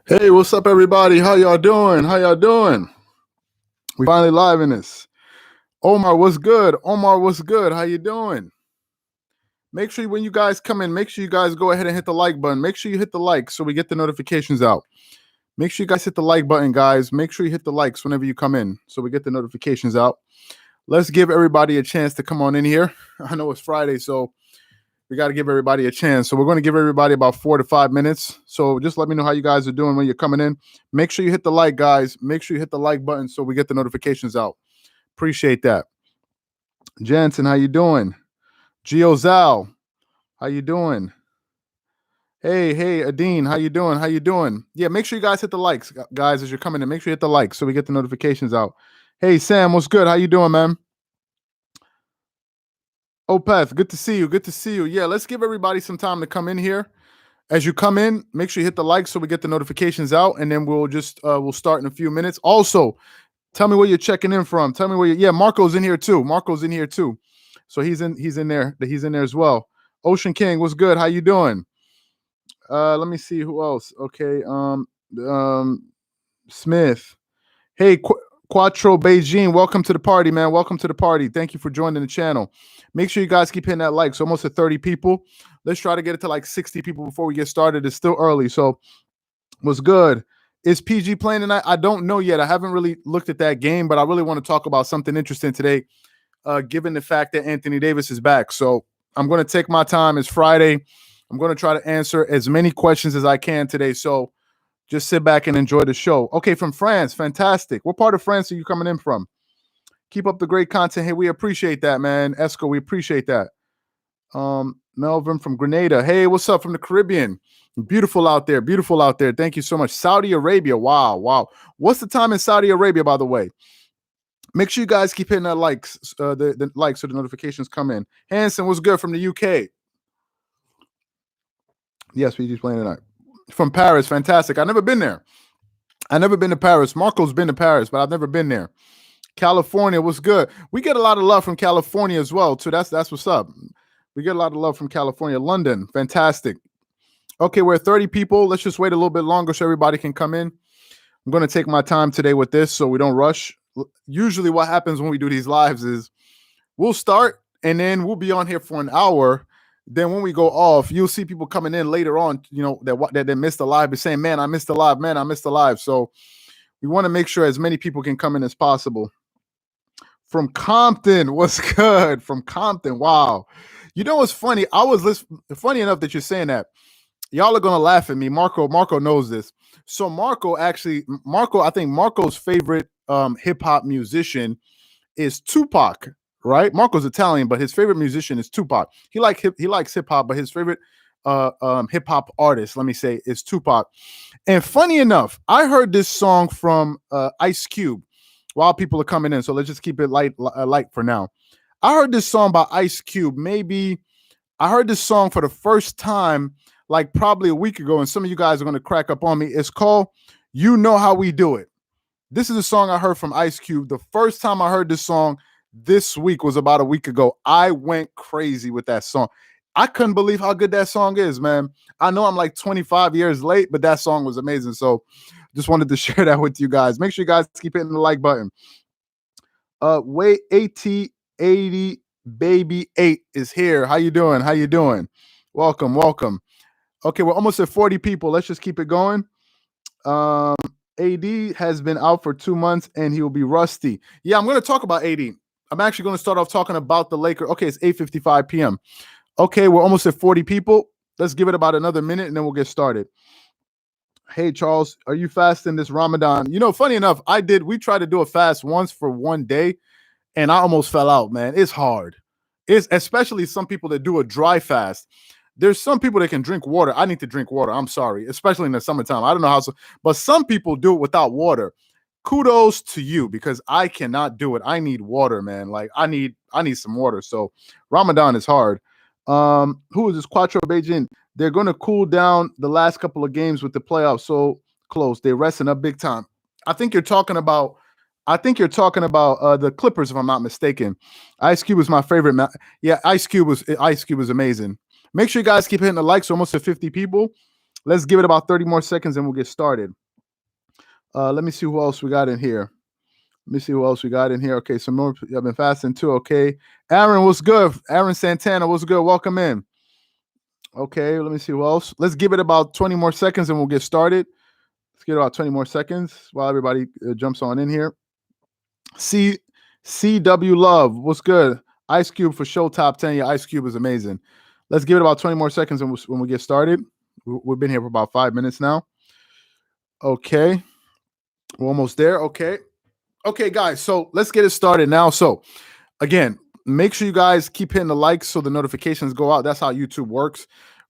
Hey, what's up, everybody? How y'all doing? How y'all doing? We finally live in this. Omar, what's good? Omar, what's good? How you doing? Make sure when you guys come in, make sure you guys go ahead and hit the like button. Make sure you hit the like so we get the notifications out. Make sure you guys hit the like button, guys. Make sure you hit the likes whenever you come in so we get the notifications out. Let's give everybody a chance to come on in here. I know it's Friday, so we got to give everybody a chance. So we're going to give everybody about 4 to 5 minutes. So just let me know how you guys are doing when you're coming in. Make sure you hit the like, guys. Make sure you hit the like button so we get the notifications out. Appreciate that. Jansen, how you doing? Gio Zal, how you doing? Hey, Adine, how you doing? How you doing? Yeah, make sure you guys hit the likes, guys, as you're coming in. Make sure you hit the like so we get the notifications out. Hey, Sam, what's good? How you doing, man? Opeth, good to see you. Good to see you. Yeah, let's give everybody some time to come in here. As you come in, make sure you hit the like so we get the notifications out, and then we'll start in a few minutes. Also, tell me where you're checking in from. Tell me where yeah, Marco's in here too. Marco's in here too. So he's in there. He's in there as well. Ocean King, what's good? How you doing? Let me see who else. Okay. Smith. Hey, Quattro Beijing, welcome to the party, man. Welcome to the party. Thank you for joining the channel. Make sure you guys keep hitting that like. So almost at 30 people. Let's try to get it to like 60 people before we get started. It's still early. So what's good? Is PG playing tonight? I don't know yet. I haven't really looked at that game, but I really want to talk about something interesting today, given the fact that Anthony Davis is back. So I'm going to take my time. It's Friday. I'm going to try to answer as many questions as I can today. So just sit back and enjoy the show. Okay, from France. Fantastic. What part of France are you coming in from? Keep up the great content. Hey, we appreciate that, man. Esco, we appreciate that. Melvin from Grenada. Hey, what's up from the Caribbean? Beautiful out there. Beautiful out there. Thank you so much. Saudi Arabia. Wow. What's the time in Saudi Arabia, by the way? Make sure you guys keep hitting that likes, the likes so the notifications come in. Hanson, what's good from the UK? Yes, PG's playing tonight. From Paris. Fantastic. I've never been there. I've never been to Paris. Marco's been to Paris, but I've never been there. California, what's good? We get a lot of love from California as well, too. That's what's up. We get a lot of love from California. London, fantastic. Okay, we're at 30 people. Let's just wait a little bit longer so everybody can come in. I'm going to take my time today with this so we don't rush. Usually what happens when we do these lives is we'll start and then we'll be on here for an hour. Then when we go off, you'll see people coming in later on, you know, that they missed the live, but saying, man, I missed the live. Man, I missed the live. So we want to make sure as many people can come in as possible. From Compton, what's good? From Compton, wow. You know what's funny? Funny enough that you're saying that. Y'all are gonna laugh at me. Marco knows this. So I think Marco's favorite hip hop musician is Tupac, right? Marco's Italian, but his favorite musician is Tupac. He likes hip hop, but his favorite hip hop artist, let me say, is Tupac. And funny enough, I heard this song from Ice Cube while people are coming in. So let's just keep it light for now. I heard this song by Ice Cube. Maybe I heard this song for the first time like probably a week ago, and some of you guys are going to crack up on me. It's called You Know How We Do It. This is a song I heard from Ice Cube. The first time I heard this song this week was about a week ago. I went crazy with that song. I couldn't believe how good that song is, man. I know I'm like 25 years late, but that song was amazing. So just wanted to share that with you guys. Make sure you guys keep hitting the like button. Wait, AT80 Baby 8 is here. How you doing? Welcome. Okay, we're almost at 40 people. Let's just keep it going. AD has been out for 2 months and he will be rusty. Yeah, I'm going to talk about AD. I'm actually going to start off talking about the Lakers. Okay, it's 8:55 p.m. Okay, we're almost at 40 people. Let's give it about another minute and then we'll get started. Hey, Charles, are you fasting this Ramadan? You know, funny enough, we tried to do a fast once for one day and I almost fell out, man. It's hard. It's especially some people that do a dry fast. There's some people that can drink water. I need to drink water. I'm sorry, especially in the summertime. I don't know how, but some people do it without water. Kudos to you because I cannot do it. I need water, man. Like I need some water. So Ramadan is hard. Who is this? Quattro Beijing. They're going to cool down the last couple of games with the playoffs so close. They're resting up big time. I think you're talking about the Clippers, if I'm not mistaken. Ice Cube was my favorite. Yeah, Ice Cube was amazing. Make sure you guys keep hitting the likes. Almost at 50 people. Let's give it about 30 more seconds and we'll get started. Let me see who else we got in here. Let me see who else we got in here. Okay, some more. I've been fasting too. Okay, Aaron, what's good? Aaron Santana, what's good? Welcome in. Okay, let me see who else. Let's give it about 20 more seconds and we'll get started. Let's get about 20 more seconds while everybody jumps on in here. CW Love, what's good? Ice Cube for show top 10. Yeah, Ice Cube is amazing. Let's give it about 20 more seconds when we get started. We've been here for about 5 minutes now. Okay, we're almost there. Okay, guys, so let's get it started now. So again, make sure you guys keep hitting the likes so the notifications go out. That's how YouTube works.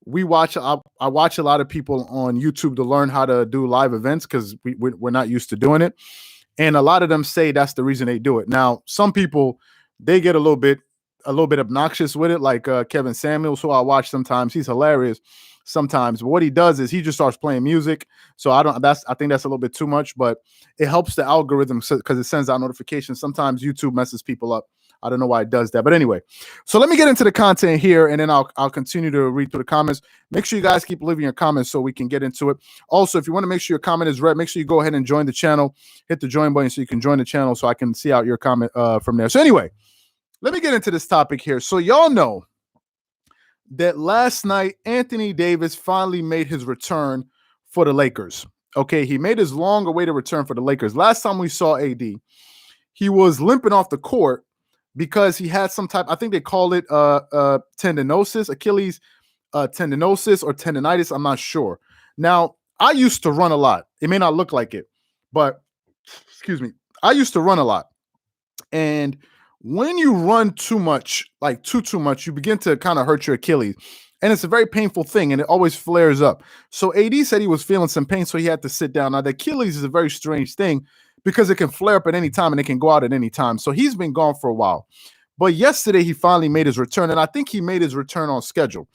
I watch a lot of people on YouTube to learn how to do live events because we're not used to doing it. And a lot of them say that's the reason they do it. Now, some people, they get a little bit obnoxious with it, like Kevin Samuels, who I watch sometimes. He's hilarious sometimes. But what he does is he just starts playing music. So I think that's a little bit too much, but it helps the algorithm because it sends out notifications. Sometimes YouTube messes people up. I don't know why it does that. But anyway, so let me get into the content here, and then I'll continue to read through the comments. Make sure you guys keep leaving your comments so we can get into it. Also, if you want to make sure your comment is read, make sure you go ahead and join the channel. Hit the join button so you can join the channel so I can see out your comment from there. So anyway, let me get into this topic here. So y'all know that last night, Anthony Davis finally made his return for the Lakers. Okay, he made his long-awaited return for the Lakers. Last time we saw AD, he was limping off the court because he had some type, I think they call it tendinosis, Achilles tendinosis or tendonitis. I'm not sure. Now, I used to run a lot. It may not look like it, but excuse me, I used to run a lot. And when you run too much, like too much, you begin to kind of hurt your Achilles. And it's a very painful thing, and it always flares up. So AD said he was feeling some pain, so he had to sit down. Now, the Achilles is a very strange thing because it can flare up at any time and it can go out at any time. So he's been gone for a while. But yesterday, he finally made his return, and I think he made his return on schedule.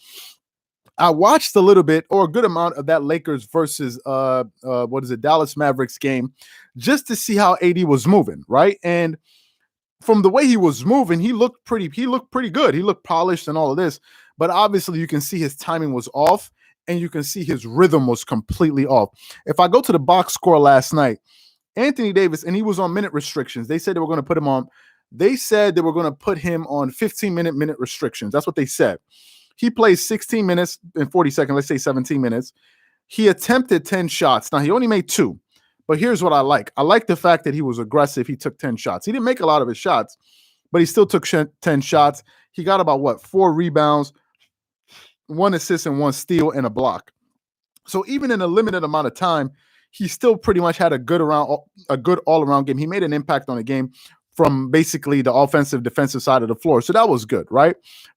I watched a little bit or a good amount of that Lakers versus Dallas Mavericks game just to see how AD was moving, right? And from the way he was moving, he looked pretty good. He looked polished and all of this, but obviously you can see his timing was off and you can see his rhythm was completely off. If I go to the box score last night, Anthony Davis, and he was on minute restrictions. They said they were going to put him on 15-minute restrictions. That's what they said. He played 16 minutes and 40 seconds, let's say 17 minutes. He attempted 10 shots. Now, he only made 2. But here's what I like. I like the fact that he was aggressive. He took 10 shots. He didn't make a lot of his shots, but he still took 10 shots. He got about 4 rebounds, 1 assist and 1 steal and a block. So even in a limited amount of time, he still pretty much had a good all-around game. He made an impact on the game from basically the offensive, defensive side of the floor. So that was good, right?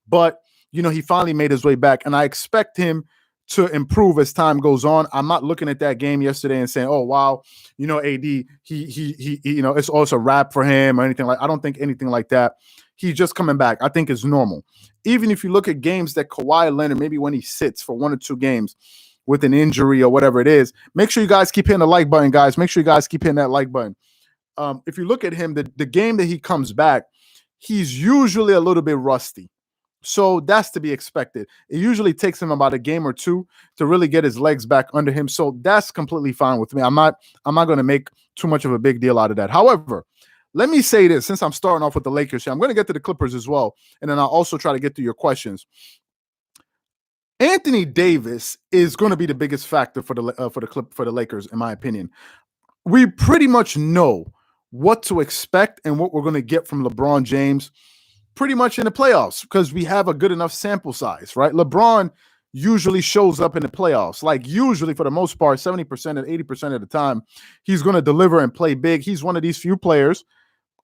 But, he finally made his way back, and I expect him to improve as time goes on. I'm not looking at that game yesterday and saying, "Oh wow, AD, he it's also a wrap for him" or anything like. I don't think anything like that. He's just coming back. I think it's normal. Even if you look at games that Kawhi Leonard, maybe when he sits for 1 or 2 games with an injury or whatever it is, make sure you guys keep hitting the like button, guys. Make sure you guys keep hitting that like button. If you look at him, the game that he comes back, he's usually a little bit rusty. So that's to be expected. It usually takes him about a game or 2 to really get his legs back under him. So that's completely fine with me. I'm not going to make too much of a big deal out of that. However, let me say this, since I'm starting off with the Lakers here, I'm going to get to the Clippers as well. And then I'll also try to get to your questions. Anthony Davis is going to be the biggest factor for the Lakers, in my opinion. We pretty much know what to expect and what we're going to get from LeBron James pretty much in the playoffs because we have a good enough sample size, right? LeBron usually shows up in the playoffs. Like usually for the most part, 70% and 80% of the time, he's going to deliver and play big. He's one of these few players.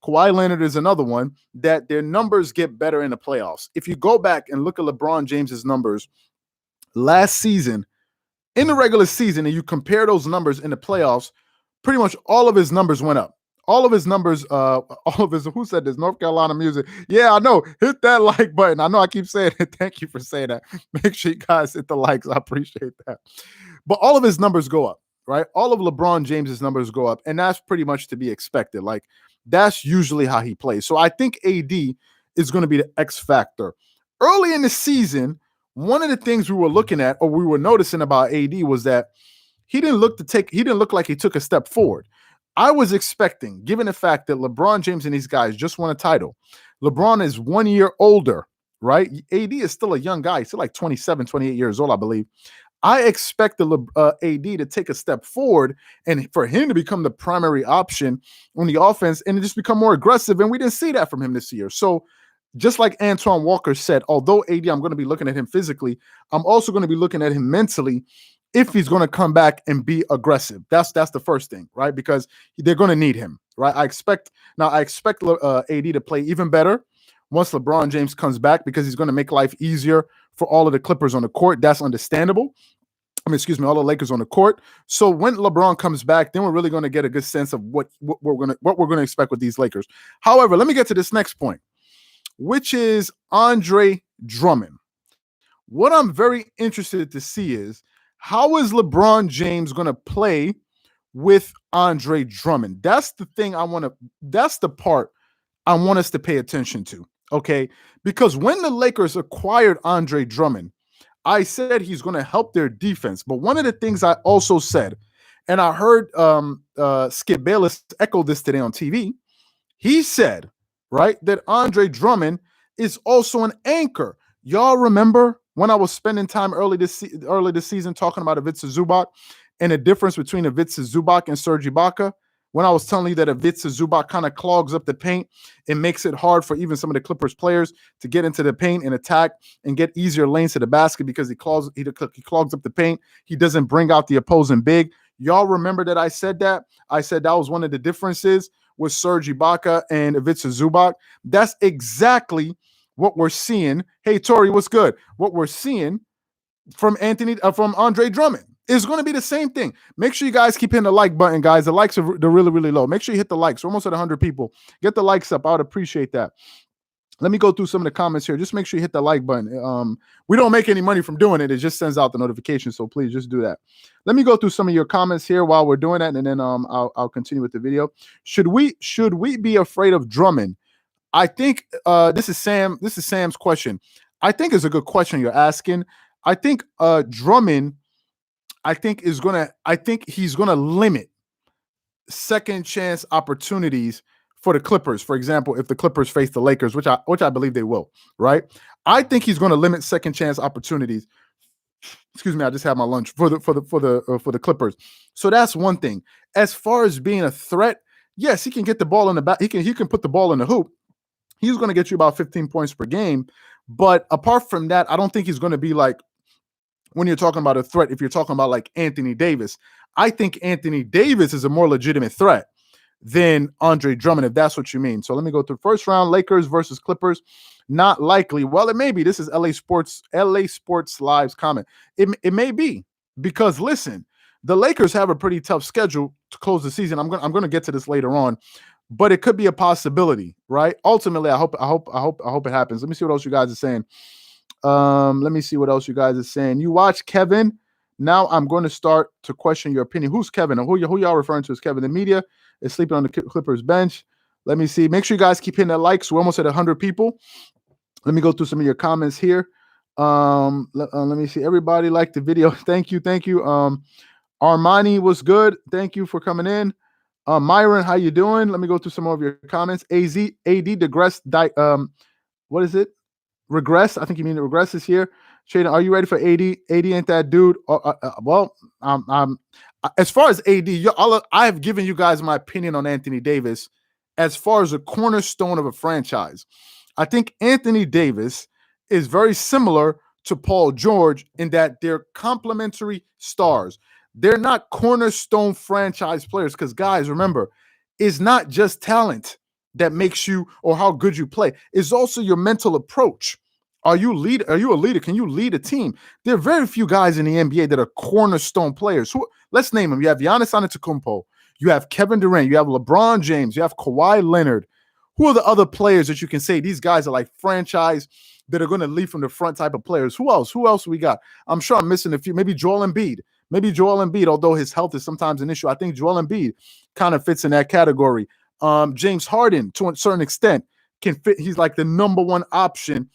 Kawhi Leonard is another one that their numbers get better in the playoffs. If you go back and look at LeBron James's numbers last season in the regular season and you compare those numbers in the playoffs, pretty much all of his numbers went up. All of his numbers, who said this? North Carolina music. Yeah, I know. Hit that like button. I know I keep saying it. Thank you for saying that. Make sure you guys hit the likes. I appreciate that. But all of his numbers go up, right? All of LeBron James's numbers go up. And that's pretty much to be expected. Like, that's usually how he plays. So I think AD is going to be the X factor. Early in the season, one of the things we were looking at or we were noticing about AD was that he didn't look like he took a step forward. I was expecting, given the fact that LeBron James and these guys just won a title, LeBron is 1 year older, right? AD is still a young guy. He's still like 27, 28 years old, I believe. I expect the AD to take a step forward and for him to become the primary option on the offense and to just become more aggressive. And we didn't see that from him this year. So just like Antoine Walker said, although AD, I'm going to be looking at him physically, I'm also going to be looking at him mentally if he's going to come back and be aggressive. That's the first thing, right? Because they're going to need him, right? I expect AD to play even better once LeBron James comes back because he's going to make life easier for all of the Clippers on the court. That's understandable. All the Lakers on the court. So when LeBron comes back, then we're really going to get a good sense of what we're going to expect with these Lakers. However, let me get to this next point, which is Andre Drummond. What I'm very interested to see is how is LeBron James going to play with Andre Drummond? That's the thing that's the part I want us to pay attention to, okay? Because when the Lakers acquired Andre Drummond, I said he's going to help their defense. But one of the things I also said, and I heard Skip Bayless echo this today on TV, he said, right, that Andre Drummond is also an anchor. Y'all remember when I was spending time early this season talking about Ivica Zubac and the difference between Ivica Zubac and Serge Ibaka? When I was telling you that Ivica Zubac kind of clogs up the paint and makes it hard for even some of the Clippers players to get into the paint and attack and get easier lanes to the basket because he clogs up the paint. He doesn't bring out the opposing big. Y'all remember that I said that? I said that was one of the differences with Serge Ibaka and Ivica Zubac. That's exactly what we're seeing. Hey, Tori, what's good? What we're seeing from Andre Drummond is going to be the same thing. Make sure you guys keep hitting the like button, guys. The likes are they're really, really low. Make sure you hit the likes. We're almost at 100 people. Get the likes up. I would appreciate that. Let me go through some of the comments here. Just make sure you hit the like button. We don't make any money from doing it. It just sends out the notification. So please just do that. Let me go through some of your comments here while we're doing that, and then I'll continue with the video. Should we be afraid of Drummond? I think this is Sam's question. I think it's a good question you're asking. I think Drummond, I think he's gonna limit second chance opportunities for the Clippers. For example, if the Clippers face the Lakers, which I believe they will, right? I think he's going to limit second chance opportunities. Excuse me, I just had my lunch for the Clippers. So that's one thing. As far as being a threat, yes, he can get the ball in the back. He can put the ball in the hoop. He's going to get you about 15 points per game. But apart from that, I don't think he's going to be like, when you're talking about a threat, if you're talking about like Anthony Davis, I think Anthony Davis is a more legitimate threat than Andre Drummond, if that's what you mean. So let me go through first round, Lakers versus Clippers. Not likely. Well, it may be. This is LA Sports Live's comment. It may be, because listen, the Lakers have a pretty tough schedule to close the season. I'm going to get to this later on, but it could be a possibility, right? Ultimately, I hope it happens. Let me see what else you guys are saying. Let me see what else you guys are saying. You watch Kevin. Now I'm going to start to question your opinion. Who's Kevin? Or who y'all referring to as Kevin? The media is sleeping on the Clippers bench. Let me see. Make sure you guys keep hitting that likes. We're almost at 100 people. Let me go through some of your comments here. Let me see. Everybody liked the video. Thank you. Armani was good. Thank you for coming in. Myron, how you doing? Let me go through some more of your comments. AD digress. What is it? Regress. I think you mean regress is here. Shaden, are you ready for AD? AD ain't that dude. As far as AD, I have given you guys my opinion on Anthony Davis as far as a cornerstone of a franchise. I think Anthony Davis is very similar to Paul George in that they're complementary stars. They're not cornerstone franchise players because, guys, remember, it's not just talent that makes you or how good you play. It's also your mental approach. Are you a leader? Can you lead a team? There are very few guys in the NBA that are cornerstone players. Let's name them. You have Giannis Antetokounmpo. You have Kevin Durant. You have LeBron James. You have Kawhi Leonard. Who are the other players that you can say these guys are like franchise that are going to lead from the front type of players? Who else we got? I'm sure I'm missing a few. Maybe Joel Embiid, although his health is sometimes an issue. I think Joel Embiid kind of fits in that category. James Harden, to a certain extent, can fit. He's like the number one option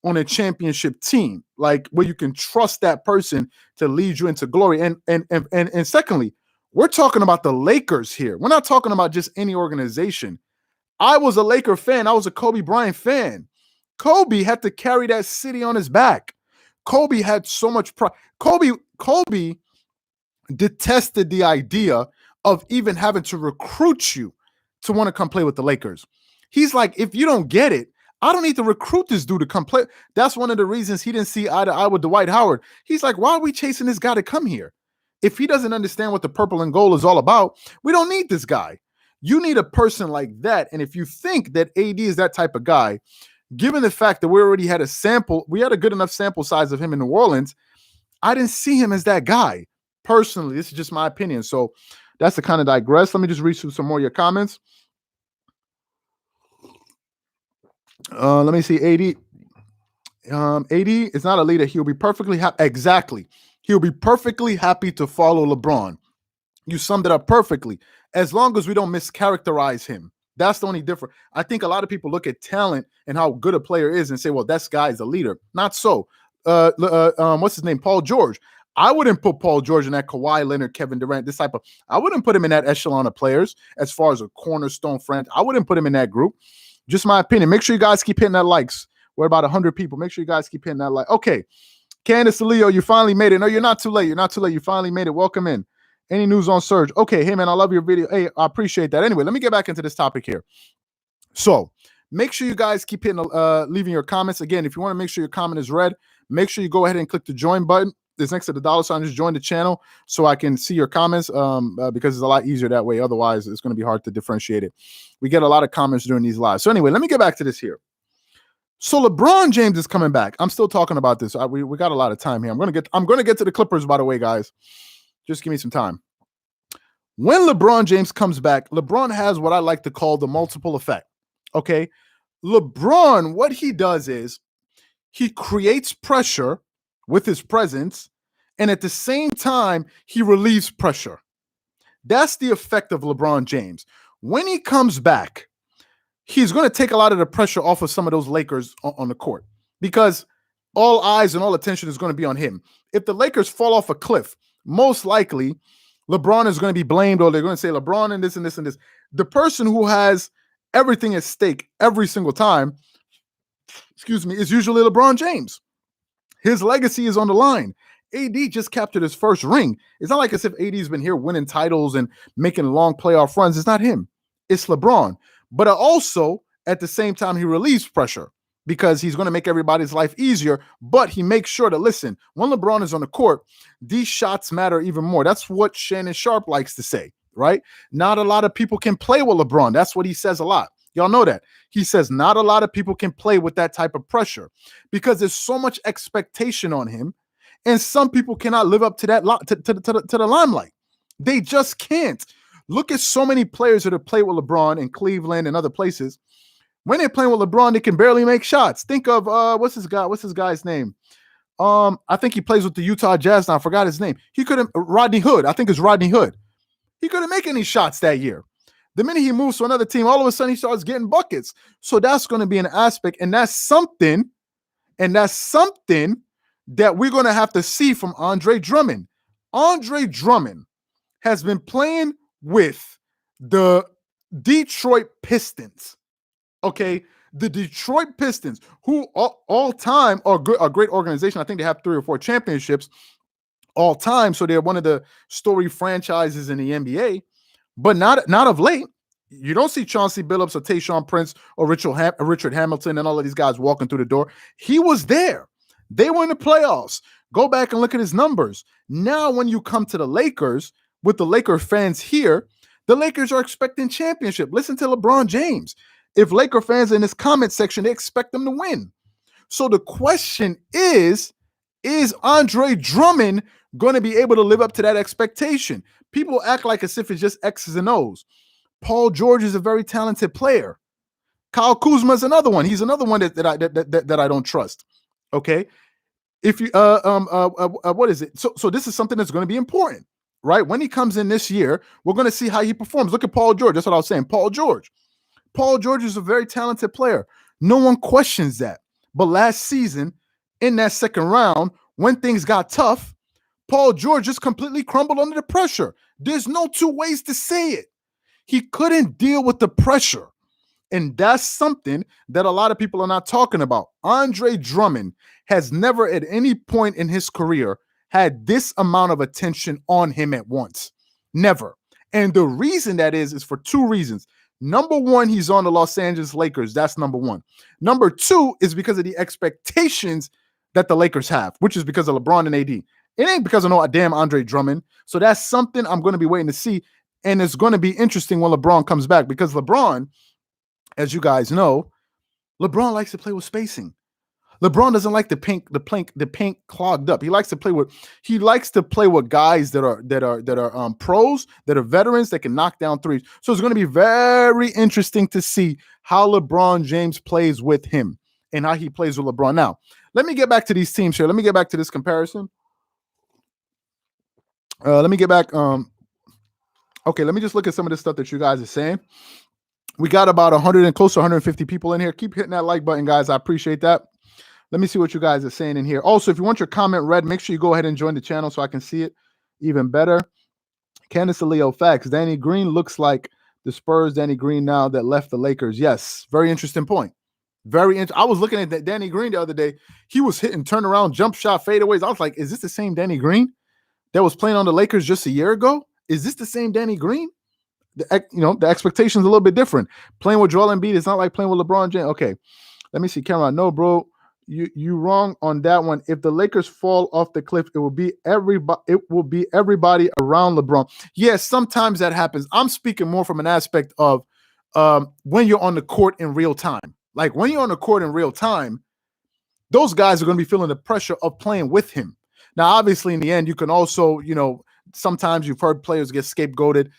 on a championship team, like where you can trust that person to lead you into glory. And secondly, we're talking about the Lakers here. We're not talking about just any organization. I was a Laker fan. I was a Kobe Bryant fan. Kobe had to carry that city on his back. Kobe had so much pride. Kobe detested the idea of even having to recruit you to want to come play with the Lakers. He's like, if you don't get it, I don't need to recruit this dude to come play. That's one of the reasons he didn't see eye to eye with Dwight Howard. He's like, why are we chasing this guy to come here? If he doesn't understand what the purple and gold is all about, we don't need this guy. You need a person like that. And if you think that AD is that type of guy, given the fact that we already had we had a good enough sample size of him in New Orleans, I didn't see him as that guy. Personally, this is just my opinion. So that's the kind of digress. Let me just read through some more of your comments. Let me see. AD is not a leader. He'll be perfectly happy. Exactly. He'll be perfectly happy to follow LeBron. You summed it up perfectly. As long as we don't mischaracterize him. That's the only difference. I think a lot of people look at talent and how good a player is and say, well, this guy is a leader. Not so. What's his name? Paul George. I wouldn't put Paul George in that Kawhi Leonard, Kevin Durant, this type of, I wouldn't put him in that echelon of players as far as a cornerstone friend. I wouldn't put him in that group. Just my opinion. Make sure you guys keep hitting that likes. We're about 100 people. Make sure you guys keep hitting that like. Okay. Candace Leo, you finally made it. No, you're not too late. You're not too late. You finally made it. Welcome in. Any news on Surge? Okay. Hey, man, I love your video. Hey, I appreciate that. Anyway, let me get back into this topic here. So make sure you guys keep hitting, leaving your comments. Again, if you want to make sure your comment is read, make sure you go ahead and click the join button. It's next to the $sign. Just join the channel so I can see your comments because it's a lot easier that way. Otherwise, it's going to be hard to differentiate it. We get a lot of comments during these lives. So anyway, let me get back to this here. So LeBron James is coming back. I'm still talking about this. We got a lot of time here. I'm going to get to the Clippers, by the way, guys. Just give me some time. When LeBron James comes back, LeBron has what I like to call the multiple effect. Okay. LeBron, what he does is he creates pressure with his presence, and at the same time, he relieves pressure. That's the effect of LeBron James. When he comes back, he's going to take a lot of the pressure off of some of those Lakers on the court because all eyes and all attention is going to be on him. If the Lakers fall off a cliff, most likely LeBron is going to be blamed, or they're going to say LeBron and this and this and this. The person who has everything at stake every single time, is usually LeBron James. His legacy is on the line. AD just captured his first ring. It's not like as if AD's been here winning titles and making long playoff runs. It's not him. It's LeBron. But also, at the same time, he relieves pressure because he's going to make everybody's life easier. But he makes sure to listen. When LeBron is on the court, these shots matter even more. That's what Shannon Sharp likes to say, right? Not a lot of people can play with LeBron. That's what he says a lot. Y'all know that. He says not a lot of people can play with that type of pressure because there's so much expectation on him, and some people cannot live up to that to the limelight. They just can't. Look at so many players that have played with LeBron in Cleveland and other places. When they're playing with LeBron, they can barely make shots. Think of what's this guy's name? I think he plays with the Utah Jazz now. I forgot his name. He couldn't. Rodney Hood. I think it's Rodney Hood. He couldn't make any shots that year. The minute he moves to another team, all of a sudden he starts getting buckets. So that's going to be an aspect, and that's something that we're going to have to see from Andre Drummond. Andre Drummond has been playing with the Detroit Pistons. Okay, the Detroit Pistons, who all time are a great organization. I think they have 3 or 4 championships all time, so they're one of the storied franchises in the NBA. But not of late. You don't see Chauncey Billups or Tayshaun Prince or Richard Hamilton and all of these guys walking through the door. He was there. They were in the playoffs. Go back and look at his numbers. Now, when you come to the Lakers, with the Laker fans here, the Lakers are expecting championship. Listen to LeBron James. If Laker fans in this comment section, they expect them to win. So the question is Andre Drummond going to be able to live up to that expectation? People act like as if it's just X's and O's. Paul George is a very talented player. Kyle Kuzma is another one. He's another one that I don't trust. Okay. If you what is it? So this is something that's going to be important, right? When he comes in this year, we're going to see how he performs. Look at Paul George. That's what I was saying. Paul George is a very talented player. No one questions that. But last season, in that second round, when things got tough, Paul George just completely crumbled under the pressure. There's no two ways to say it. He couldn't deal with the pressure. And that's something that a lot of people are not talking about. Andre Drummond has never at any point in his career had this amount of attention on him at once. Never. And the reason that is for two reasons. Number one, he's on the Los Angeles Lakers. That's number one. Number two is because of the expectations that the Lakers have, which is because of LeBron and AD. It ain't because of no damn Andre Drummond. So that's something I'm going to be waiting to see. And it's going to be interesting when LeBron comes back, because LeBron, as you guys know, LeBron likes to play with spacing. LeBron doesn't like the paint clogged up. He likes to play with guys that are pros, that are veterans, that can knock down threes. So it's going to be very interesting to see how LeBron James plays with him and how he plays with LeBron. Now, let me get back to these teams here. Let me get back to this comparison. Let me get back. Okay, let me just look at some of the stuff that you guys are saying. We got about 100 and close to 150 people in here. Keep hitting that like button, guys. I appreciate that. Let me see what you guys are saying in here. Also, if you want your comment read, make sure you go ahead and join the channel so I can see it even better. Candace Leo, facts. Danny Green looks like the Spurs Danny Green now that left the Lakers. Yes, very interesting point. I was looking at that Danny Green the other day. He was hitting turnaround, jump shot, fadeaways. I was like, is this the same Danny Green that was playing on the Lakers just a year ago? Is this the same Danny Green? The expectation's a little bit different. Playing with Joel Embiid is not like playing with LeBron James. Okay, let me see. Cameron, no, bro, you wrong on that one. If the Lakers fall off the cliff, it will be everybody. It will be everybody around LeBron. Yes, sometimes that happens. I'm speaking more from an aspect of when you're on the court in real time. Like when you're on the court in real time, those guys are going to be feeling the pressure of playing with him. Now, obviously, in the end, you can also, sometimes you've heard players get scapegoated.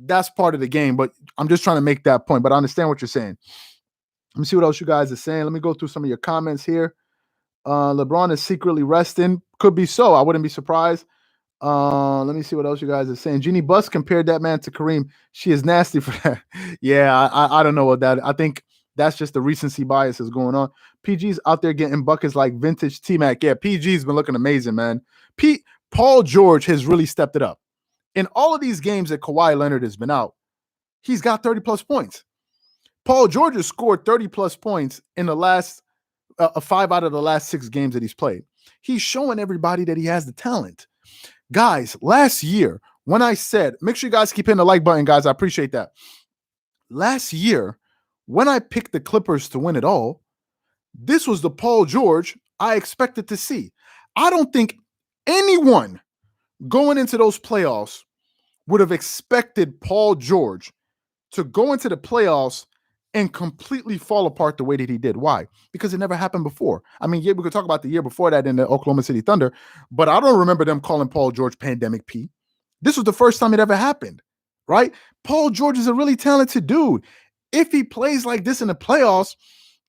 That's part of the game, but I'm just trying to make that point. But I understand what you're saying. Let me see what else you guys are saying. Let me go through some of your comments here. LeBron is secretly resting. Could be so. I wouldn't be surprised. Let me see what else you guys are saying. Jeannie Buss compared that man to Kareem. She is nasty for that. Yeah, I don't know what that. I think that's just the recency bias is going on. PG's out there getting buckets like vintage T-Mac. Yeah, PG's been looking amazing, man. Paul George has really stepped it up. In all of these games that Kawhi Leonard has been out, he's got 30-plus points. Paul George has scored 30-plus points in the last 5 out of the last 6 games that he's played. He's showing everybody that he has the talent. Guys, last year, when I said, make sure you guys keep hitting the like button, guys. I appreciate that. Last year, when I picked the Clippers to win it all, this was the Paul George I expected to see. I don't think anyone going into those playoffs would have expected Paul George to go into the playoffs and completely fall apart the way that he did. Why? Because it never happened before. I mean, yeah, we could talk about the year before that in the Oklahoma City Thunder, but I don't remember them calling Paul George Pandemic P. This was the first time it ever happened, right? Paul George is a really talented dude. If he plays like this in the playoffs,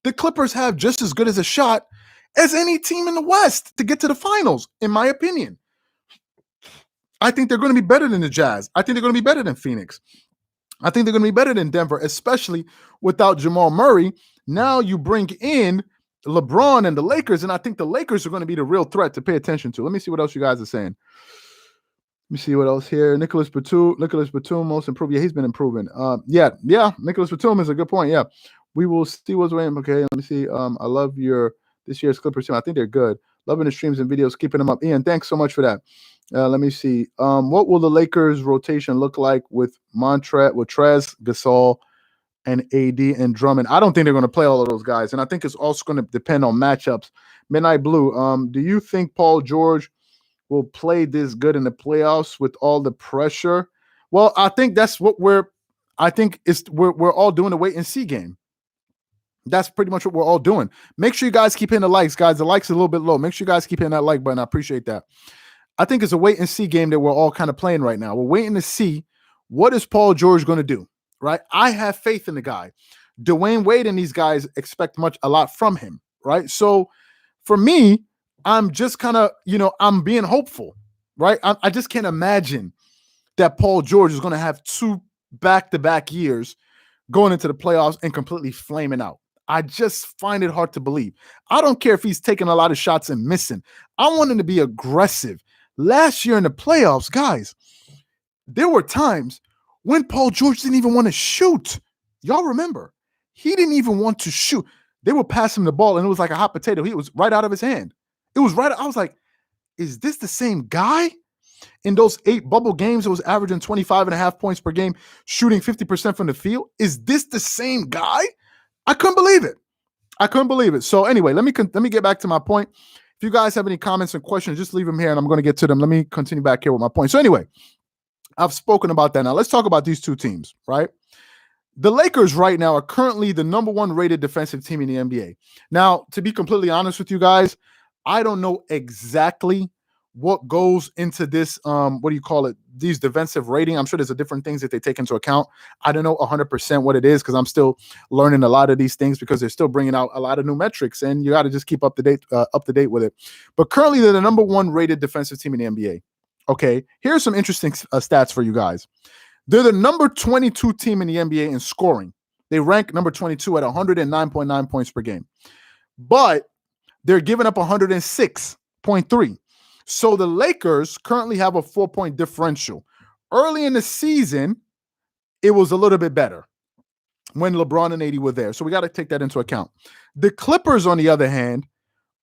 the Clippers have just as good as a shot as any team in the West to get to the finals, in my opinion. I think they're going to be better than the Jazz. I think they're going to be better than Phoenix. I think they're going to be better than Denver, especially without Jamal Murray. Now you bring in LeBron and the Lakers, and I think the Lakers are going to be the real threat to pay attention to. Let me see what else you guys are saying. Let me see what else here. Nicholas Batum, most improved. Yeah, he's been improving. Yeah. Nicholas Batum is a good point. Yeah, we will see what's waiting. Okay, let me see. I love this year's Clippers team. I think they're good. Loving the streams and videos, keeping them up. Ian, thanks so much for that. Let me see. What will the Lakers rotation look like with Trez, Gasol, and AD and Drummond? I don't think they're going to play all of those guys, and I think it's also going to depend on matchups. Midnight Blue, do you think Paul George will play this good in the playoffs with all the pressure? Well, I think that's what we're all doing a wait and see game. That's pretty much what we're all doing. Make sure you guys keep hitting the likes, guys. The likes are a little bit low. Make sure you guys keep hitting that like button. I appreciate that. I think it's a wait and see game that we're all kind of playing right now. We're waiting to see what is Paul George going to do, right? I have faith in the guy. Dwayne Wade and these guys expect a lot from him, right? So for me, I'm just kind of, I'm being hopeful, right? I just can't imagine that Paul George is going to have 2 back-to-back years going into the playoffs and completely flaming out. I just find it hard to believe. I don't care if he's taking a lot of shots and missing. I want him to be aggressive. Last year in the playoffs, guys, there were times when Paul George didn't even want to shoot. Y'all remember? He didn't even want to shoot. They would pass him the ball, and it was like a hot potato. It was right out of his hand. It was right. I was like, is this the same guy? In those 8 bubble games, it was averaging 25.5 points per game, shooting 50% from the field. Is this the same guy? I couldn't believe it. I couldn't believe it. So anyway, let me get back to my point. If you guys have any comments and questions, just leave them here, and I'm going to get to them. Let me continue back here with my point. So anyway, I've spoken about that. Now let's talk about these two teams, right? The Lakers right now are currently the number 1 rated defensive team in the NBA. Now, to be completely honest with you guys, I don't know exactly what goes into this, these defensive rating. I'm sure there's a different things that they take into account. I don't know 100% what it is because I'm still learning a lot of these things because they're still bringing out a lot of new metrics, and you got to just keep up to date with it. But currently, they're the number 1 rated defensive team in the NBA. Okay, here's some interesting stats for you guys. They're the number 22 team in the NBA in scoring. They rank number 22 at 109.9 points per game. But they're giving up 106.3. So the Lakers currently have a 4-point differential. Early in the season, it was a little bit better when LeBron and AD were there. So we got to take that into account. The Clippers, on the other hand,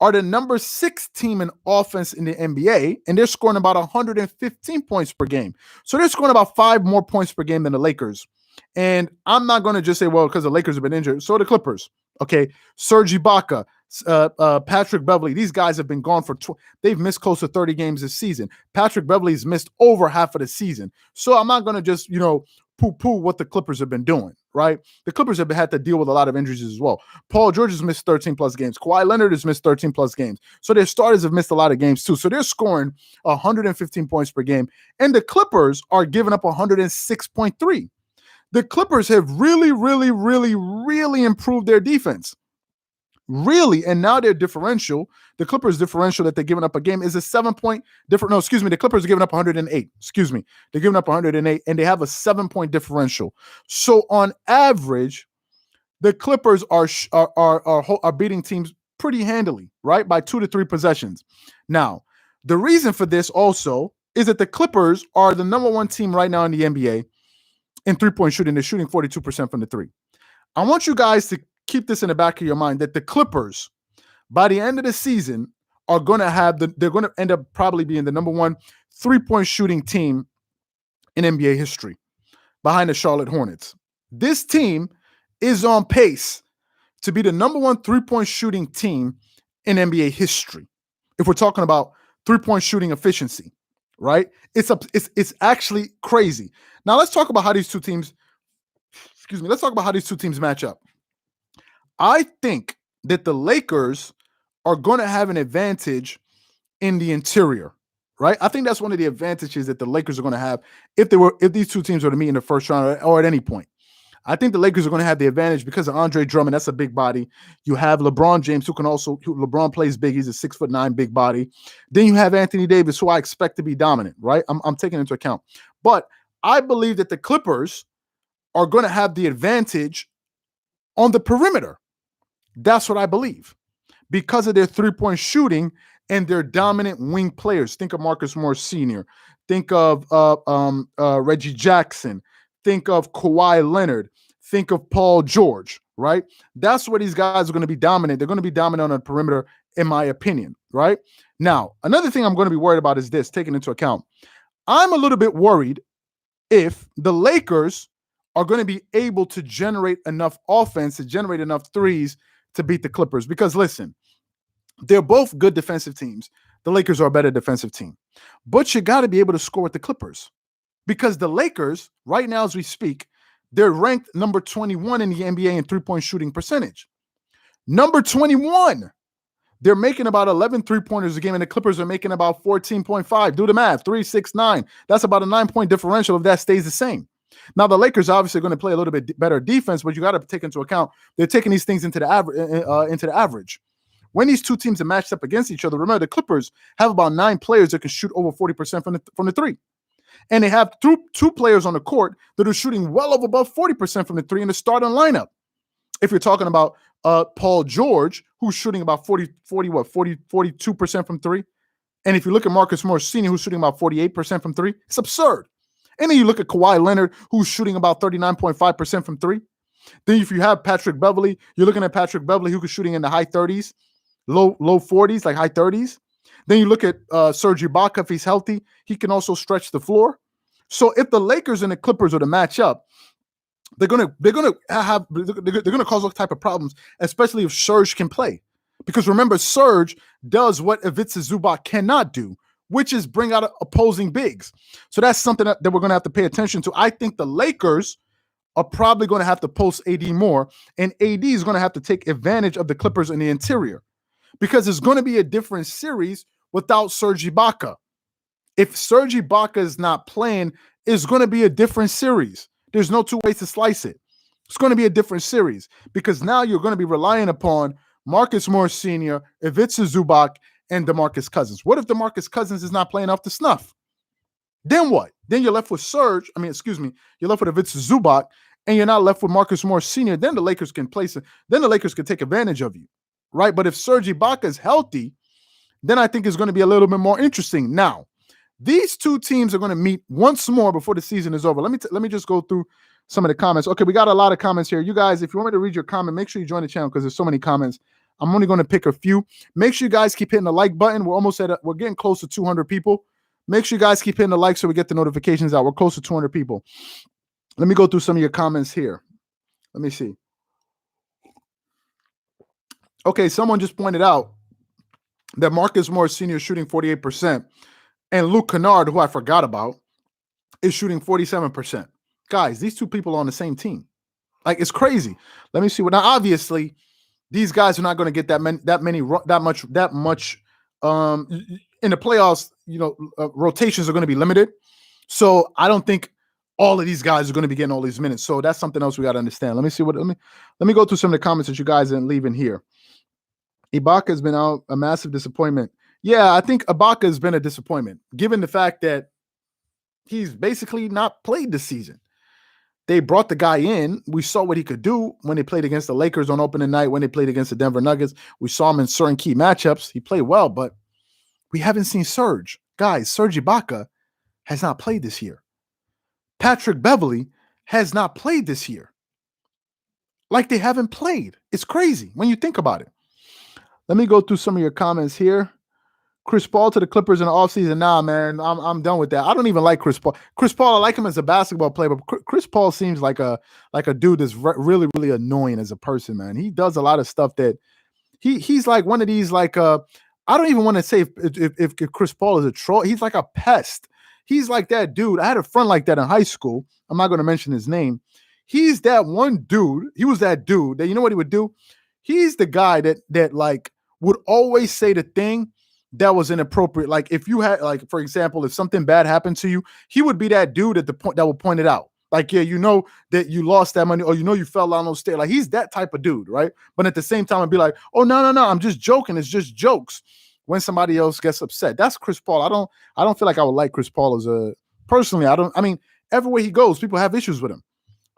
are the number 6 team in offense in the NBA, and they're scoring about 115 points per game. So they're scoring about 5 more points per game than the Lakers. And I'm not going to just say, well, because the Lakers have been injured. So the Clippers. Okay, Serge Ibaka, Patrick Beverley, these guys have been gone they've missed close to 30 games this season. Patrick Beverley's missed over half of the season. So I'm not going to just, poo-poo what the Clippers have been doing, right? The Clippers have had to deal with a lot of injuries as well. Paul George has missed 13 plus games. Kawhi Leonard has missed 13 plus games. So their starters have missed a lot of games too. So they're scoring 115 points per game. And the Clippers are giving up 106.3. The Clippers have really, really, really, really improved their defense. Really. And now their differential, the Clippers differential that they're giving up a game is a 7-point different. No, excuse me. The Clippers are giving up 108. Excuse me. They're giving up 108 and they have a 7-point differential. So on average, the Clippers are beating teams pretty handily, right? By 2 to 3 possessions. Now, the reason for this also is that the Clippers are the number 1 team right now in the NBA in 3-point shooting. They're shooting 42% from the 3. I want you guys to keep this in the back of your mind that the Clippers, by the end of the season, are going to they're going to end up probably being the number 1 3-point shooting team in NBA history behind the Charlotte Hornets. This team is on pace to be the number 1 3-point shooting team in NBA history. If we're talking about 3-point shooting efficiency, right? It's actually crazy. Now let's talk about how these two teams, let's talk about how these two teams match up. I think that the Lakers are going to have an advantage in the interior, right? I think that's one of the advantages that the Lakers are going to have if these two teams were to meet in the first round or at any point. I think the Lakers are going to have the advantage because of Andre Drummond. That's a big body. You have LeBron James, LeBron plays big. He's a 6'9" big body. Then you have Anthony Davis, who I expect to be dominant, right? I'm taking into account. But I believe that the Clippers are going to have the advantage on the perimeter. That's what I believe because of their 3-point shooting and their dominant wing players. Think of Marcus Morris Sr. Think of Reggie Jackson. Think of Kawhi Leonard. Think of Paul George, right? That's where these guys are going to be dominant. They're going to be dominant on the perimeter, in my opinion, right? Now, another thing I'm going to be worried about is this, taking into account. I'm a little bit worried if the Lakers are going to be able to generate enough offense, to generate enough threes to beat the Clippers. Because listen, they're both good defensive teams. The Lakers are a better defensive team. But you got to be able to score with the Clippers. Because the Lakers, right now as we speak, they're ranked number 21 in the NBA in 3-point shooting percentage. Number 21. They're making about 11 3-pointers a game, and the Clippers are making about 14.5. Do the math, 3, 6, 9. That's about a 9-point differential if that stays the same. Now, the Lakers obviously are going to play a little bit better defense, but you got to take into account they're taking these things into the average. When these two teams are matched up against each other, remember the Clippers have about 9 players that can shoot over 40% from the 3. And they have two players on the court that are shooting well over above 40% from the 3 in the starting lineup. If you're talking about Paul George, who's shooting about 42% from three. And if you look at Marcus Morris Sr., who's shooting about 48% from three, it's absurd. And then you look at Kawhi Leonard, who's shooting about 39.5% from three. Then if you have Patrick Beverley, you're looking at Patrick Beverley, who's shooting in the high 30s, low 40s, like high 30s. Then you look at Serge Ibaka. If he's healthy, he can also stretch the floor. So if the Lakers and the Clippers are to match up, they're gonna cause all type of problems, especially if Serge can play. Because remember, Serge does what Ivica Zubac cannot do, which is bring out opposing bigs. So that's something that we're going to have to pay attention to. I think the Lakers are probably going to have to post AD more, and AD is going to have to take advantage of the Clippers in the interior, because it's going to be a different series without Serge Ibaka. If Serge Ibaka is not playing, it's going to be a different series. There's no two ways to slice it. It's going to be a different series, because now you're going to be relying upon Marcus Morris Sr., Ivica Zubac, and DeMarcus Cousins. What if DeMarcus Cousins is not playing up to snuff? Then what? Then you're left with you're left with Ivica Zubac, and you're not left with Marcus Morris Sr. Then the Lakers can then the Lakers can take advantage of you, right? But if Serge Ibaka is healthy, then I think it's going to be a little bit more interesting. Now, these two teams are going to meet once more before the season is over. Let me just go through some of the comments. Okay, we got a lot of comments here. You guys, if you want me to read your comment, make sure you join the channel because there's so many comments. I'm only going to pick a few. Make sure you guys keep hitting the like button. We're getting close to 200 people. Make sure you guys keep hitting the like so we get the notifications out. We're close to 200 people. Let me go through some of your comments here. Let me see. Okay, someone just pointed out that Marcus Morris Sr. is shooting 48%, and Luke Kennard, who I forgot about, is shooting 47%. Guys, these two people are on the same team. Like, it's crazy. Let me see. Now, obviously, these guys are not going to get that much in the playoffs. Rotations are going to be limited, so I don't think all of these guys are going to be getting all these minutes. So that's something else we got to understand. Let me go through some of the comments that you guys didn't leave in here. Ibaka has been out, a massive disappointment. Yeah, I think Ibaka has been a disappointment, given the fact that he's basically not played this season. They brought the guy in. We saw what he could do when they played against the Lakers on opening night, when they played against the Denver Nuggets. We saw him in certain key matchups. He played well, but we haven't seen Serge. Guys, Serge Ibaka has not played this year. Patrick Beverley has not played this year. Like, they haven't played. It's crazy when you think about it. Let me go through some of your comments here. Chris Paul to the Clippers in the offseason. Nah, man, I'm done with that. I don't even like Chris Paul. Chris Paul, I like him as a basketball player, but Chris Paul seems like a dude that's really, really annoying as a person, man. He does a lot of stuff that he's like one of these, like, I don't even want to say if Chris Paul is a troll. He's like a pest. He's like that dude. I had a friend like that in high school. I'm not going to mention his name. He's that one dude. He was that dude that, you know what he would do? He's the guy that like would always say the thing that was inappropriate. Like, if you had, like, for example, if something bad happened to you, he would be that dude at the point that would point it out. Like, yeah, you know that you lost that money, or you know you fell down those stairs. Like, he's that type of dude, right? But at the same time, I'd be like, oh, no, I'm just joking. It's just jokes. When somebody else gets upset, that's Chris Paul. I don't feel like I would like Chris Paul as a personally. I mean, everywhere he goes, people have issues with him.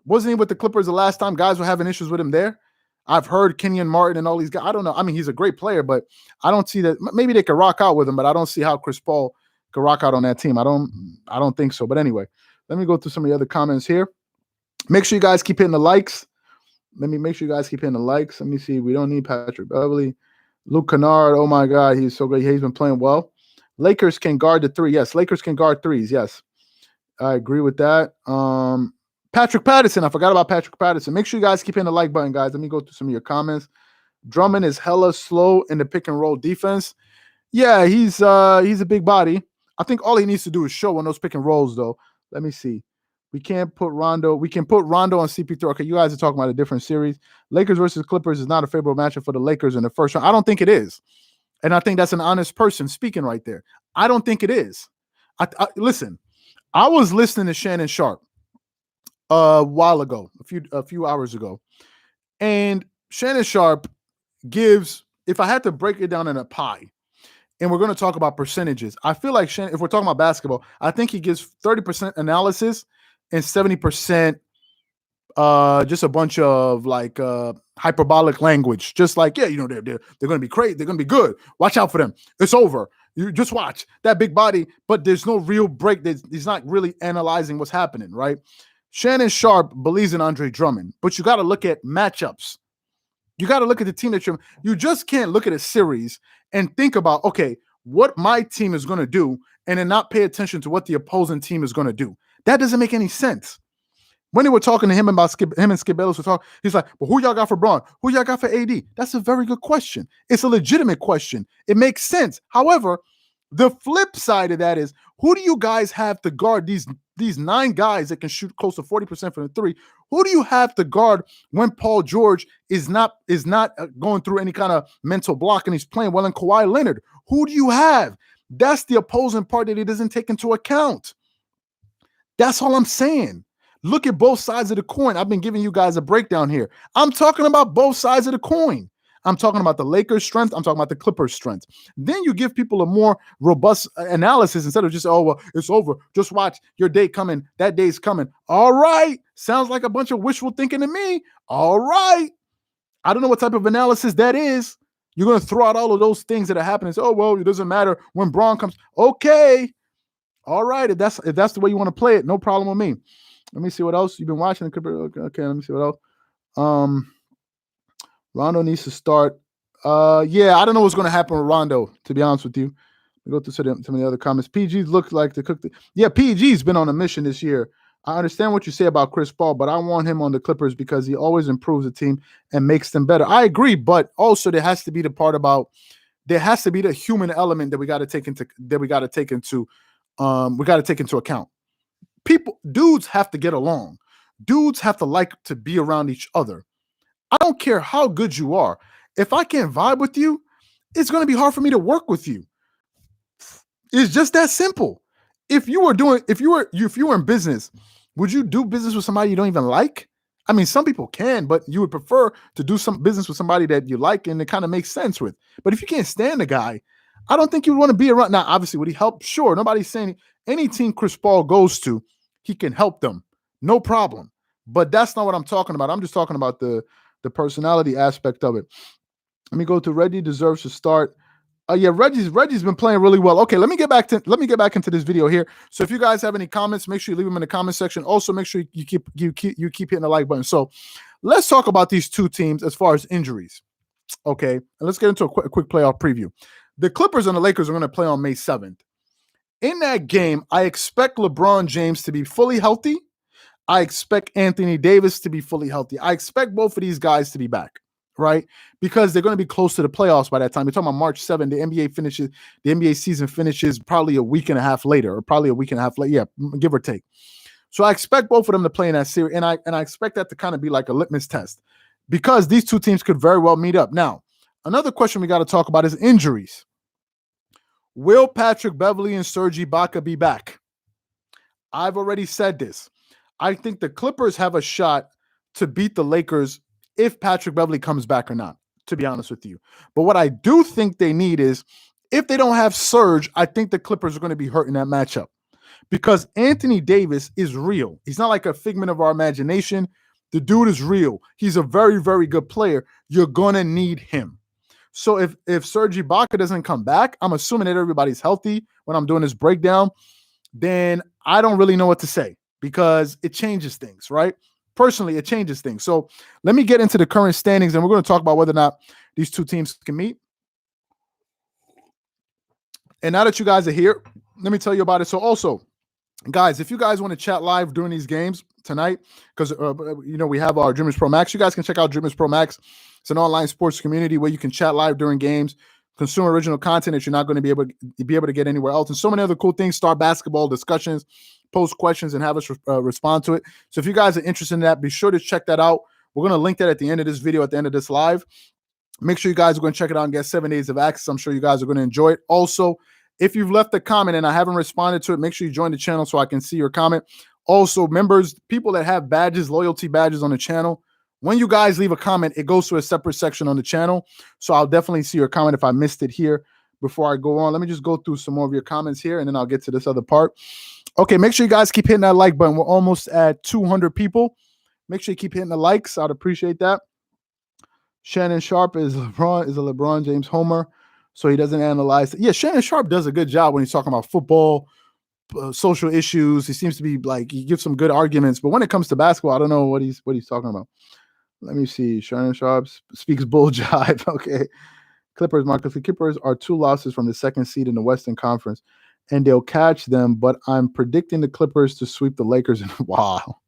Wasn't he with the Clippers the last time guys were having issues with him there? I've heard Kenyon Martin and all these guys. I don't know. I mean, he's a great player, but I don't see that. Maybe they could rock out with him, but I don't see how Chris Paul could rock out on that team. I don't think so. But anyway, let me go through some of the other comments here. Make sure you guys keep hitting the likes. Let me see. We don't need Patrick Beverley. Luke Kennard. Oh my God, he's so great. He's been playing well. Lakers can guard the three. Yes, Lakers can guard threes. Yes, I agree with that. Patrick Patterson. I forgot about Patrick Patterson. Make sure you guys keep hitting the like button, guys. Let me go through some of your comments. Drummond is hella slow in the pick and roll defense. Yeah, he's a big body. I think all he needs to do is show on those pick and rolls, though. Let me see. We can put Rondo on CP3. Okay, you guys are talking about a different series. Lakers versus Clippers is not a favorable matchup for the Lakers in the first round. I don't think it is. And I think that's an honest person speaking right there. I don't think it is. Listen, I was listening to Shannon Sharp a while ago, a few hours ago. And Shannon Sharp gives, if I had to break it down in a pie, and we're going to talk about percentages, I feel like Shannon, if we're talking about basketball, I think he gives 30% analysis and 70% just a bunch of like hyperbolic language, just like, yeah, they're going to be great, they're going to be good, watch out for them, it's over, you just watch that big body, but there's no real break. He's not really analyzing what's happening, right? Shannon Sharp believes in Andre Drummond, but you got to look at matchups. You got to look at the team that you just can't look at a series and think about, okay, what my team is going to do, and then not pay attention to what the opposing team is going to do. That doesn't make any sense. When they were talking to him about him and Skip Bayless were talking, he's like, well, who y'all got for Braun? Who y'all got for AD? That's a very good question. It's a legitimate question. It makes sense. However, the flip side of that is, who do you guys have to guard these 9 guys that can shoot close to 40% from the three? Who do you have to guard when Paul George is not going through any kind of mental block and he's playing well in Kawhi Leonard? Who do you have? That's the opposing part that he doesn't take into account. That's all I'm saying. Look at both sides of the coin. I've been giving you guys a breakdown here. I'm talking about both sides of the coin. I'm talking about the Lakers' strength. I'm talking about the Clippers' strength. Then you give people a more robust analysis instead of just, oh, well, it's over. Just watch your day coming. That day's coming. All right. Sounds like a bunch of wishful thinking to me. All right. I don't know what type of analysis that is. You're going to throw out all of those things that are happening. Say, oh, well, it doesn't matter when Braun comes. Okay. All right. If that's the way you want to play it, no problem with me. Let me see what else you've been watching. Okay, let me see what else. Rondo needs to start. Yeah, I don't know what's going to happen with Rondo, to be honest with you. We go through some of the other comments. PG looks like to cook. Yeah, PG's been on a mission this year. I understand what you say about Chris Paul, but I want him on the Clippers because he always improves the team and makes them better. I agree, but also there has to be the part about there has to be the human element that we got to take into account. Dudes have to get along. Dudes have to like to be around each other. I don't care how good you are. If I can't vibe with you, it's going to be hard for me to work with you. It's just that simple. If you were in business, would you do business with somebody you don't even like? I mean, some people can, but you would prefer to do some business with somebody that you like and it kind of makes sense with. But if you can't stand the guy, I don't think you would want to be around. Now, obviously, would he help? Sure. Nobody's saying any team Chris Paul goes to, he can help them. No problem. But that's not what I'm talking about. I'm just talking about the personality aspect of it. Let me go to Reggie deserves to start. Yeah, Reggie's been playing really well. Okay, let me get back into this video here. So if you guys have any comments, make sure you leave them in the comment section. Also, make sure you keep hitting the like button. So let's talk about these two teams as far as injuries. Okay, and let's get into a quick playoff preview. The Clippers and the Lakers are going to play on May 7th. In that game, I expect LeBron James to be fully healthy. I expect Anthony Davis to be fully healthy. I expect both of these guys to be back, right? Because they're going to be close to the playoffs by that time. We're talking about March 7th. The NBA season finishes probably a week and a half later, or probably a week and a half later. Yeah, give or take. So I expect both of them to play in that series, and I expect that to kind of be like a litmus test because these two teams could very well meet up. Now, another question we got to talk about is injuries. Will Patrick Beverley and Serge Ibaka be back? I've already said this. I think the Clippers have a shot to beat the Lakers if Patrick Beverley comes back or not, to be honest with you. But what I do think they need is, if they don't have Serge, I think the Clippers are going to be hurt in that matchup because Anthony Davis is real. He's not like a figment of our imagination. The dude is real. He's a very, very good player. You're going to need him. So if Serge Ibaka doesn't come back, I'm assuming that everybody's healthy when I'm doing this breakdown, then I don't really know what to say because it changes things, right? Personally, it changes things. So let me get into the current standings, and we're going to talk about whether or not these two teams can meet. And now that you guys are here, let me tell you about it. So also, guys, if you guys want to chat live during these games tonight, because we have our Dreamerspro Max, you guys can check out Dreamerspro Max. It's an online sports community where you can chat live during games, consume original content that you're not going to be able to get anywhere else, and so many other cool things. Start basketball discussions, post questions, and have us respond to it. So if you guys are interested in that, be sure to check that out. We're going to link that at the end of this video, at the end of this live. Make sure you guys are going to check it out and get 7 days of access. I'm sure you guys are going to enjoy it. Also, if you've left a comment and I haven't responded to it, make sure you join the channel so I can see your comment. Also, members, people that have badges, loyalty badges on the channel, when you guys leave a comment, it goes to a separate section on the channel. So I'll definitely see your comment if I missed it here before I go on. Let me just go through some more of your comments here, and then I'll get to this other part. Okay, make sure you guys keep hitting that like button. We're almost at 200 people. Make sure you keep hitting the likes. I'd appreciate that. Shannon Sharp is a LeBron James homer, so he doesn't analyze. Yeah, Shannon Sharp does a good job when he's talking about football, social issues. He seems to be he gives some good arguments, but when it comes to basketball, I don't know what he's talking about. Let me see. Shannon Sharp speaks bull jive. Okay. Clippers, Marcus. The Clippers are 2 losses from the 2nd seed in the Western Conference, and they'll catch them, but I'm predicting the Clippers to sweep the Lakers. Wow.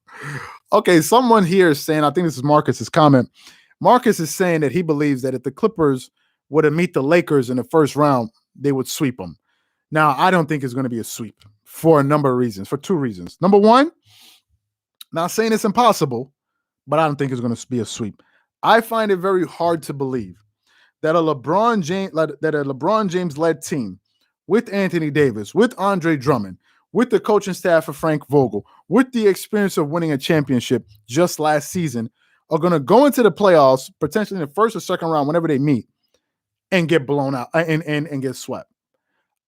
Okay, someone here is saying, I think this is Marcus's comment. Marcus is saying that he believes that if the Clippers were to meet the Lakers in the first round, they would sweep them. Now, I don't think it's going to be a sweep for a number of reasons, for 2 reasons. Number one, not saying it's impossible, but I don't think it's going to be a sweep. I find it very hard to believe that a LeBron James led team with Anthony Davis, with Andre Drummond, with the coaching staff of Frank Vogel, with the experience of winning a championship just last season, are going to go into the playoffs, potentially in the first or second round, whenever they meet, and get blown out and get swept.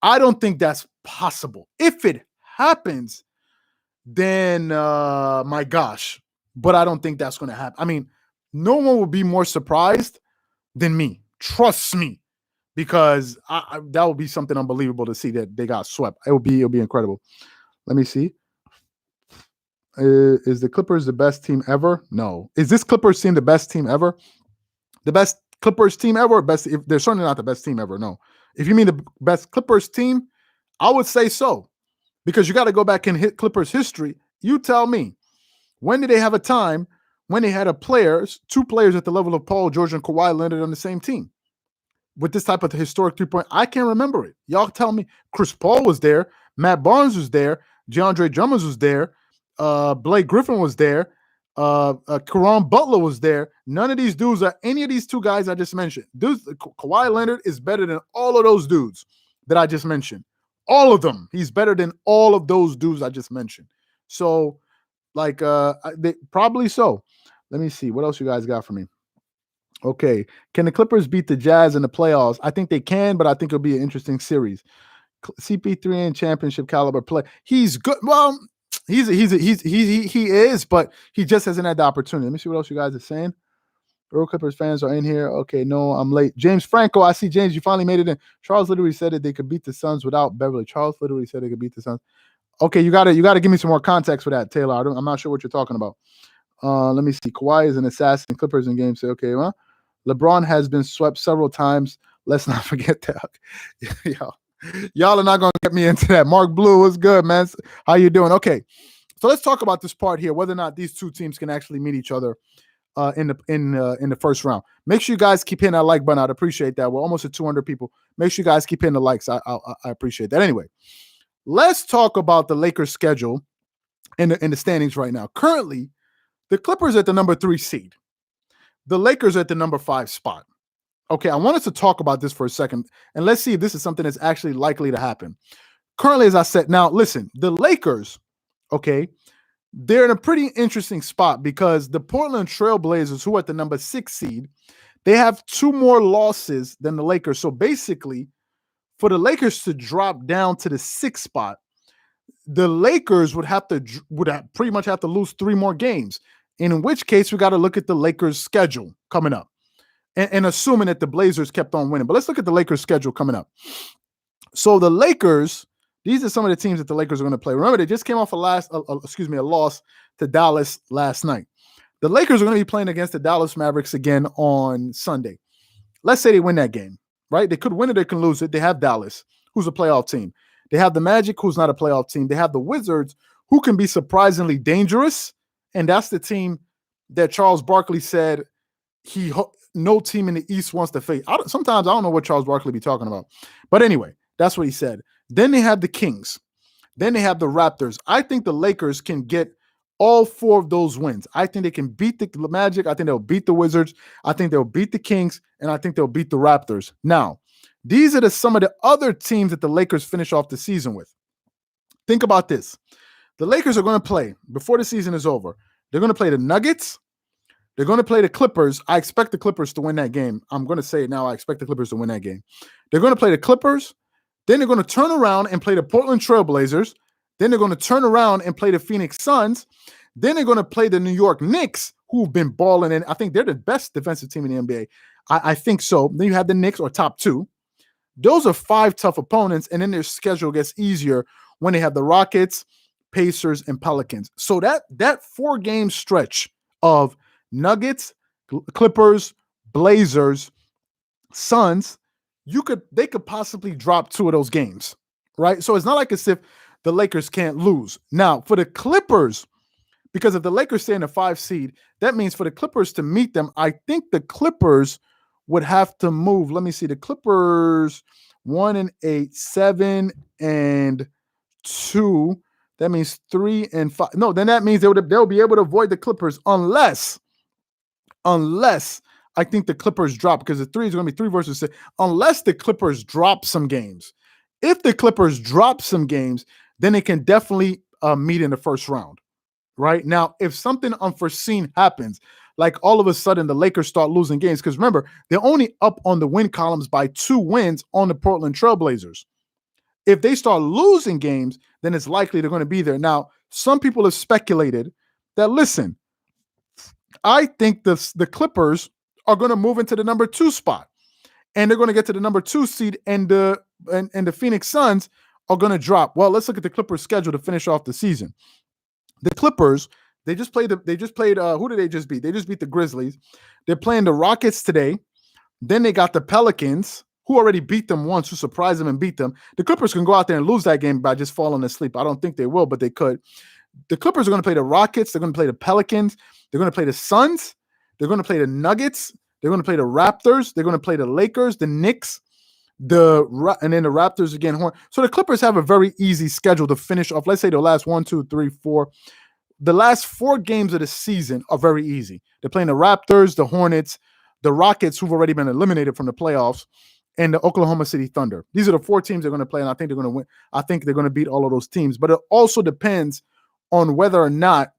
I don't think that's possible. If it happens, then my gosh, but I don't think that's going to happen. I mean, no one will be more surprised than me. Trust me, because that would be something unbelievable to see that they got swept. It'll be incredible. Let me see. Is the Clippers the best team ever? No. Is this Clippers team the best team ever? The best Clippers team ever? Best? If they're certainly not the best team ever. No. If you mean the best Clippers team, I would say so, because you got to go back and hit Clippers history. You tell me, when did they have a time when they had 2 players at the level of Paul George and Kawhi Leonard on the same team with this type of historic 3-point? I can't remember it. Y'all tell me. Chris Paul was there. Matt Barnes was there. DeAndre Drummond was there. Blake Griffin was there. Caron Butler was there. None of these dudes are any of these 2 guys I just mentioned. Kawhi Leonard is better than all of those dudes that I just mentioned. All of them. He's better than all of those dudes I just mentioned. So, probably so. Let me see. What else you guys got for me? Okay. Can the Clippers beat the Jazz in the playoffs? I think they can, but I think it'll be an interesting series. CP3 in championship caliber play. He's good. Well, he is, but he just hasn't had the opportunity. Let me see what else you guys are saying. Real Clippers fans are in here. Okay, no, I'm late. James Franco, I see James. You finally made it in. Charles literally said that they could beat the Suns without Beverly. Charles literally said they could beat the Suns. Okay, you gotta give me some more context for that, Taylor. I'm not sure what you're talking about. Let me see. Kawhi is an assassin. Clippers in game. Say, okay, well, LeBron has been swept several times. Let's not forget that. Y'all are not gonna get me into that. Mark Blue, what's good, man? How you doing? Okay, so let's talk about this part here. Whether or not these 2 teams can actually meet each other in the first round. Make sure you guys keep hitting that like button. I'd appreciate that. We're almost at 200 people. Make sure you guys keep hitting the likes. I appreciate that. Anyway, let's talk about the Lakers' schedule in the standings right now. Currently, the Clippers at the number 3 seed. The Lakers at the number 5 spot. Okay, I want us to talk about this for a second, and let's see if this is something that's actually likely to happen. Currently, as I said, now listen, the Lakers, okay, they're in a pretty interesting spot because the Portland Trail Blazers, who are at the number 6 seed, they have 2 more losses than the Lakers. So basically, for the Lakers to drop down to the 6th spot, the Lakers would pretty much have to lose 3 more games. In which case, we got to look at the Lakers' schedule coming up, and assuming that the Blazers kept on winning. But let's look at the Lakers' schedule coming up. So the Lakers, these are some of the teams that the Lakers are going to play. Remember, they just came off a loss to Dallas last night. The Lakers are going to be playing against the Dallas Mavericks again on Sunday. Let's say they win that game, right? They could win it, they can lose it. They have Dallas, who's a playoff team. They have the Magic, who's not a playoff team. They have the Wizards, who can be surprisingly dangerous. And that's the team that Charles Barkley said no team in the East wants to face. Sometimes I don't know what Charles Barkley be talking about. But anyway, that's what he said. Then they have the Kings. Then they have the Raptors. I think the Lakers can get all 4 of those wins. I think they can beat the Magic. I think they'll beat the Wizards. I think they'll beat the Kings. And I think they'll beat the Raptors. Now, these are some of the other teams that the Lakers finish off the season with. Think about this. The Lakers are going to play, before the season is over, they're going to play the Nuggets. They're going to play the Clippers. I expect the Clippers to win that game. I'm going to say it now. I expect the Clippers to win that game. They're going to play the Clippers. Then they're going to turn around and play the Portland Trail Blazers. Then they're going to turn around and play the Phoenix Suns. Then they're going to play the New York Knicks, who've been balling, and I think they're the best defensive team in the NBA. I think so. Then you have the Knicks, or top two. Those are 5 tough opponents, and then their schedule gets easier when they have the Rockets, Pacers, and Pelicans. So that 4-game stretch of Nuggets, Clippers, Blazers, Suns, they could possibly drop 2 of those games, right? So it's not like as if the Lakers can't lose. Now, for the Clippers, because if the Lakers stay in the 5 seed, that means for the Clippers to meet them, I think the Clippers would have to move. Let me see. The Clippers 1-8, 7-2. That means 3-5. No, then that means they'll be able to avoid the Clippers unless I think the Clippers drop, because the 3 is going to be 3 versus 6. Unless the Clippers drop some games. If the Clippers drop some games, then they can definitely meet in the first round. Right now, if something unforeseen happens, like all of a sudden the Lakers start losing games, because remember, they're only up on the win columns by 2 wins on the Portland Trailblazers. If they start losing games, then it's likely they're going to be there. Now, some people have speculated that, listen, I think the Clippers are going to move into the number 2 spot, and they're going to get to the number 2 seed, and the Phoenix Suns are going to drop. Well, let's look at the Clippers' schedule to finish off the season. The Clippers, they just played, who did they just beat? They just beat the Grizzlies. They're playing the Rockets today. Then they got the Pelicans, who already beat them once, who surprised them and beat them. The Clippers can go out there and lose that game by just falling asleep. I don't think they will, but they could. The Clippers are going to play the Rockets. They're going to play the Pelicans. They're going to play the Suns. They're going to play the Nuggets. They're going to play the Raptors. They're going to play the Lakers, the Knicks, and then the Raptors again. So the Clippers have a very easy schedule to finish off. Let's say the last 1, 2, 3, 4. The last 4 games of the season are very easy. They're playing the Raptors, the Hornets, the Rockets, who've already been eliminated from the playoffs, and the Oklahoma City Thunder. These are the 4 teams they're going to play, and I think they're going to win. I think they're going to beat all of those teams. But it also depends on whether or not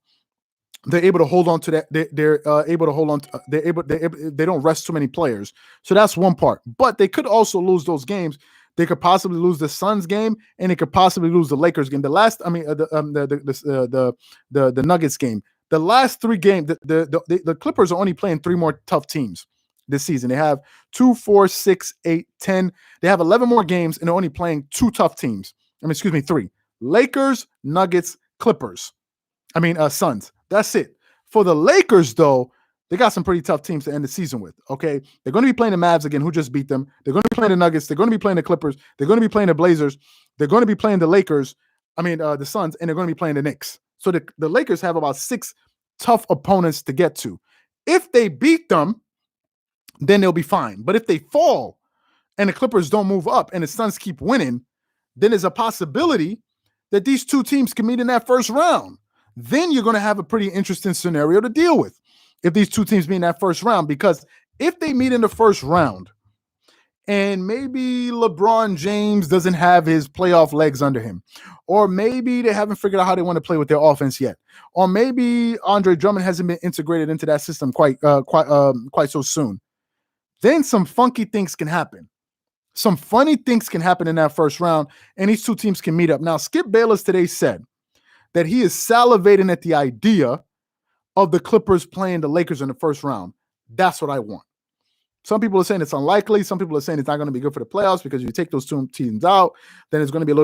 they're able to hold on to that. They're able to hold on. They don't rest too many players. So that's one part. But they could also lose those games. They could possibly lose the Suns game, and they could possibly lose the Lakers game. The Nuggets game. The last 3 games, the Clippers are only playing 3 more tough teams this season. They have 2, 4, 6, 8, 10. They have 11 more games, and they're only playing 2 tough teams. 3. Lakers, Nuggets, Clippers. Suns. That's it. For the Lakers, though, they got some pretty tough teams to end the season with, okay? They're going to be playing the Mavs again, who just beat them. They're going to be playing the Nuggets. They're going to be playing the Clippers. They're going to be playing the Blazers. They're going to be playing the Lakers. The Suns, and they're going to be playing the Knicks. So the Lakers have about 6 tough opponents to get to. If they beat them, then they'll be fine. But if they fall and the Clippers don't move up and the Suns keep winning, then there's a possibility that these 2 teams can meet in that first round. Then you're going to have a pretty interesting scenario to deal with if these 2 teams meet in that first round. Because if they meet in the first round and maybe LeBron James doesn't have his playoff legs under him, or maybe they haven't figured out how they want to play with their offense yet, or maybe Andre Drummond hasn't been integrated into that system quite so soon, then some funky things can happen. Some funny things can happen in that first round, and these 2 teams can meet up. Now, Skip Bayless today said that he is salivating at the idea of the Clippers playing the Lakers in the first round. That's what I want. Some people are saying it's unlikely. Some people are saying it's not going to be good for the playoffs because you take those 2 teams out, then it's going to be a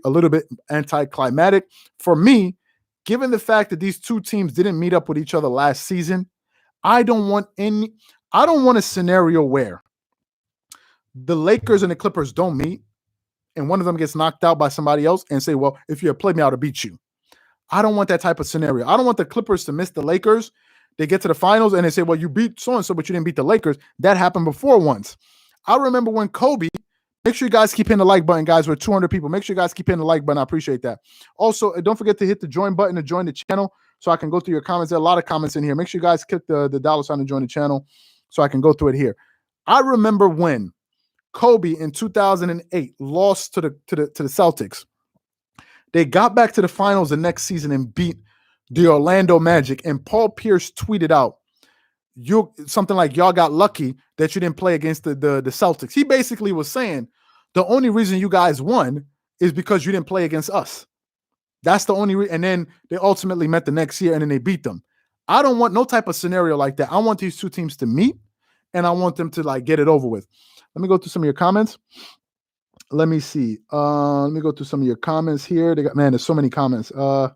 little bit anticlimactic. For me, given the fact that these 2 teams didn't meet up with each other last season, I don't want a scenario where the Lakers and the Clippers don't meet and one of them gets knocked out by somebody else and say, well, if you play me, I'll beat you. I don't want that type of scenario. I don't want the Clippers to miss the Lakers. They get to the finals and they say, well, you beat so-and-so, but you didn't beat the Lakers. That happened before once. I remember when Kobe, make sure you guys keep hitting the like button, guys. We're 200 people. Make sure you guys keep hitting the like button. I appreciate that. Also, don't forget to hit the join button to join the channel so I can go through your comments. There are a lot of comments in here. Make sure you guys click the $ to join the channel so I can go through it here. I remember when Kobe in 2008 lost to the Celtics. They got back to the finals the next season and beat the Orlando Magic. And Paul Pierce tweeted out, something like, y'all got lucky that you didn't play against the Celtics. He basically was saying the only reason you guys won is because you didn't play against us. That's the only and then they ultimately met the next year and then they beat them. I don't want no type of scenario like that. I want these two teams to meet and I want them to like get it over with. Let me go through some of your comments. Let me see. Let me go through some of your comments here. There's so many comments. Let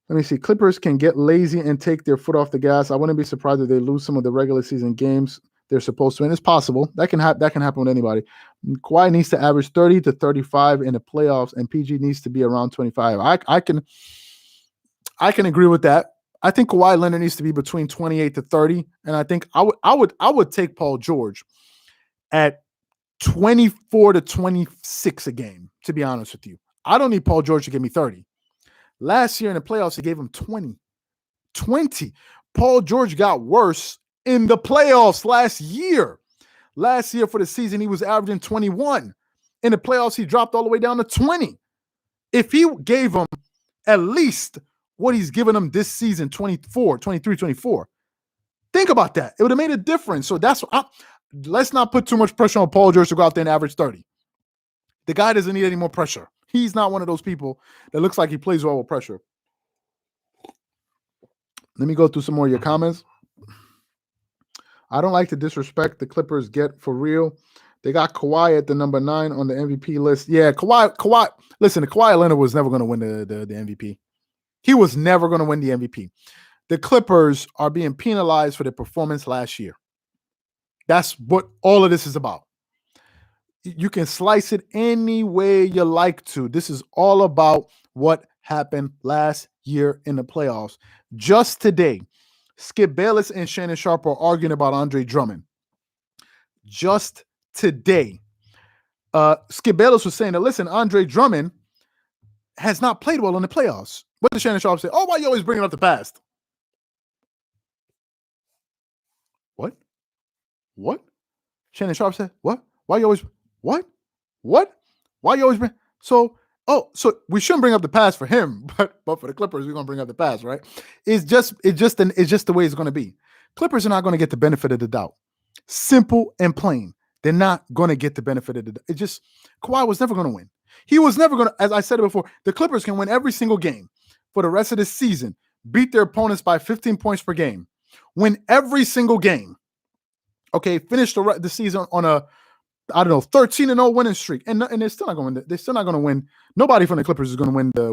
me see. Clippers can get lazy and take their foot off the gas. I wouldn't be surprised if they lose some of the regular season games they're supposed to win. It's possible. That can happen with anybody. Kawhi needs to average 30 to 35 in the playoffs, and PG needs to be around 25. I can agree with that. I think Kawhi Leonard needs to be between 28 to 30, and I think I would take Paul George at 24 to 26 a game, to be honest with you. I don't need Paul George to give me 30. Last year in the playoffs, he gave him 20. 20. Paul George got worse in the playoffs last year. Last year for the season, he was averaging 21. In the playoffs, he dropped all the way down to 20. If he gave him at least what he's given him this season, 24, 23, 24, think about that. It would have made a difference. So let's not put too much pressure on Paul George to go out there and average 30. The guy doesn't need any more pressure. He's not one of those people that looks like he plays well with pressure. Let me go through some more of your comments. I don't like the disrespect the Clippers get for real. They got Kawhi at the number 9 on the MVP list. Yeah, Kawhi. Listen, Kawhi Leonard was never going to win the MVP. He was never going to win the MVP. The Clippers are being penalized for their performance last year. That's what all of this is about. You can slice it any way you like to. This is all about what happened last year in the playoffs. Just today, Skip Bayless and Shannon Sharpe are arguing about Andre Drummond. Just today, Skip Bayless was saying that, listen, Andre Drummond has not played well in the playoffs. What did Shannon Sharpe say? Oh, why are you always bringing up the past? What? Shannon Sharpe said, what? Why you always, what? Why you always bring, so we shouldn't bring up the past for him, but for the Clippers, we're going to bring up the past, right? It's just the way it's going to be. Clippers are not going to get the benefit of the doubt. Simple and plain. They're not going to get the benefit of the doubt. It just, Kawhi was never going to win. He was never going to, as I said it before, the Clippers can win every single game for the rest of the season, beat their opponents by 15 points per game, win every single game. Okay, finish the season on a, 13-0 winning streak, and they're still not going to win. They're still not going to win. Nobody from the Clippers is going to win the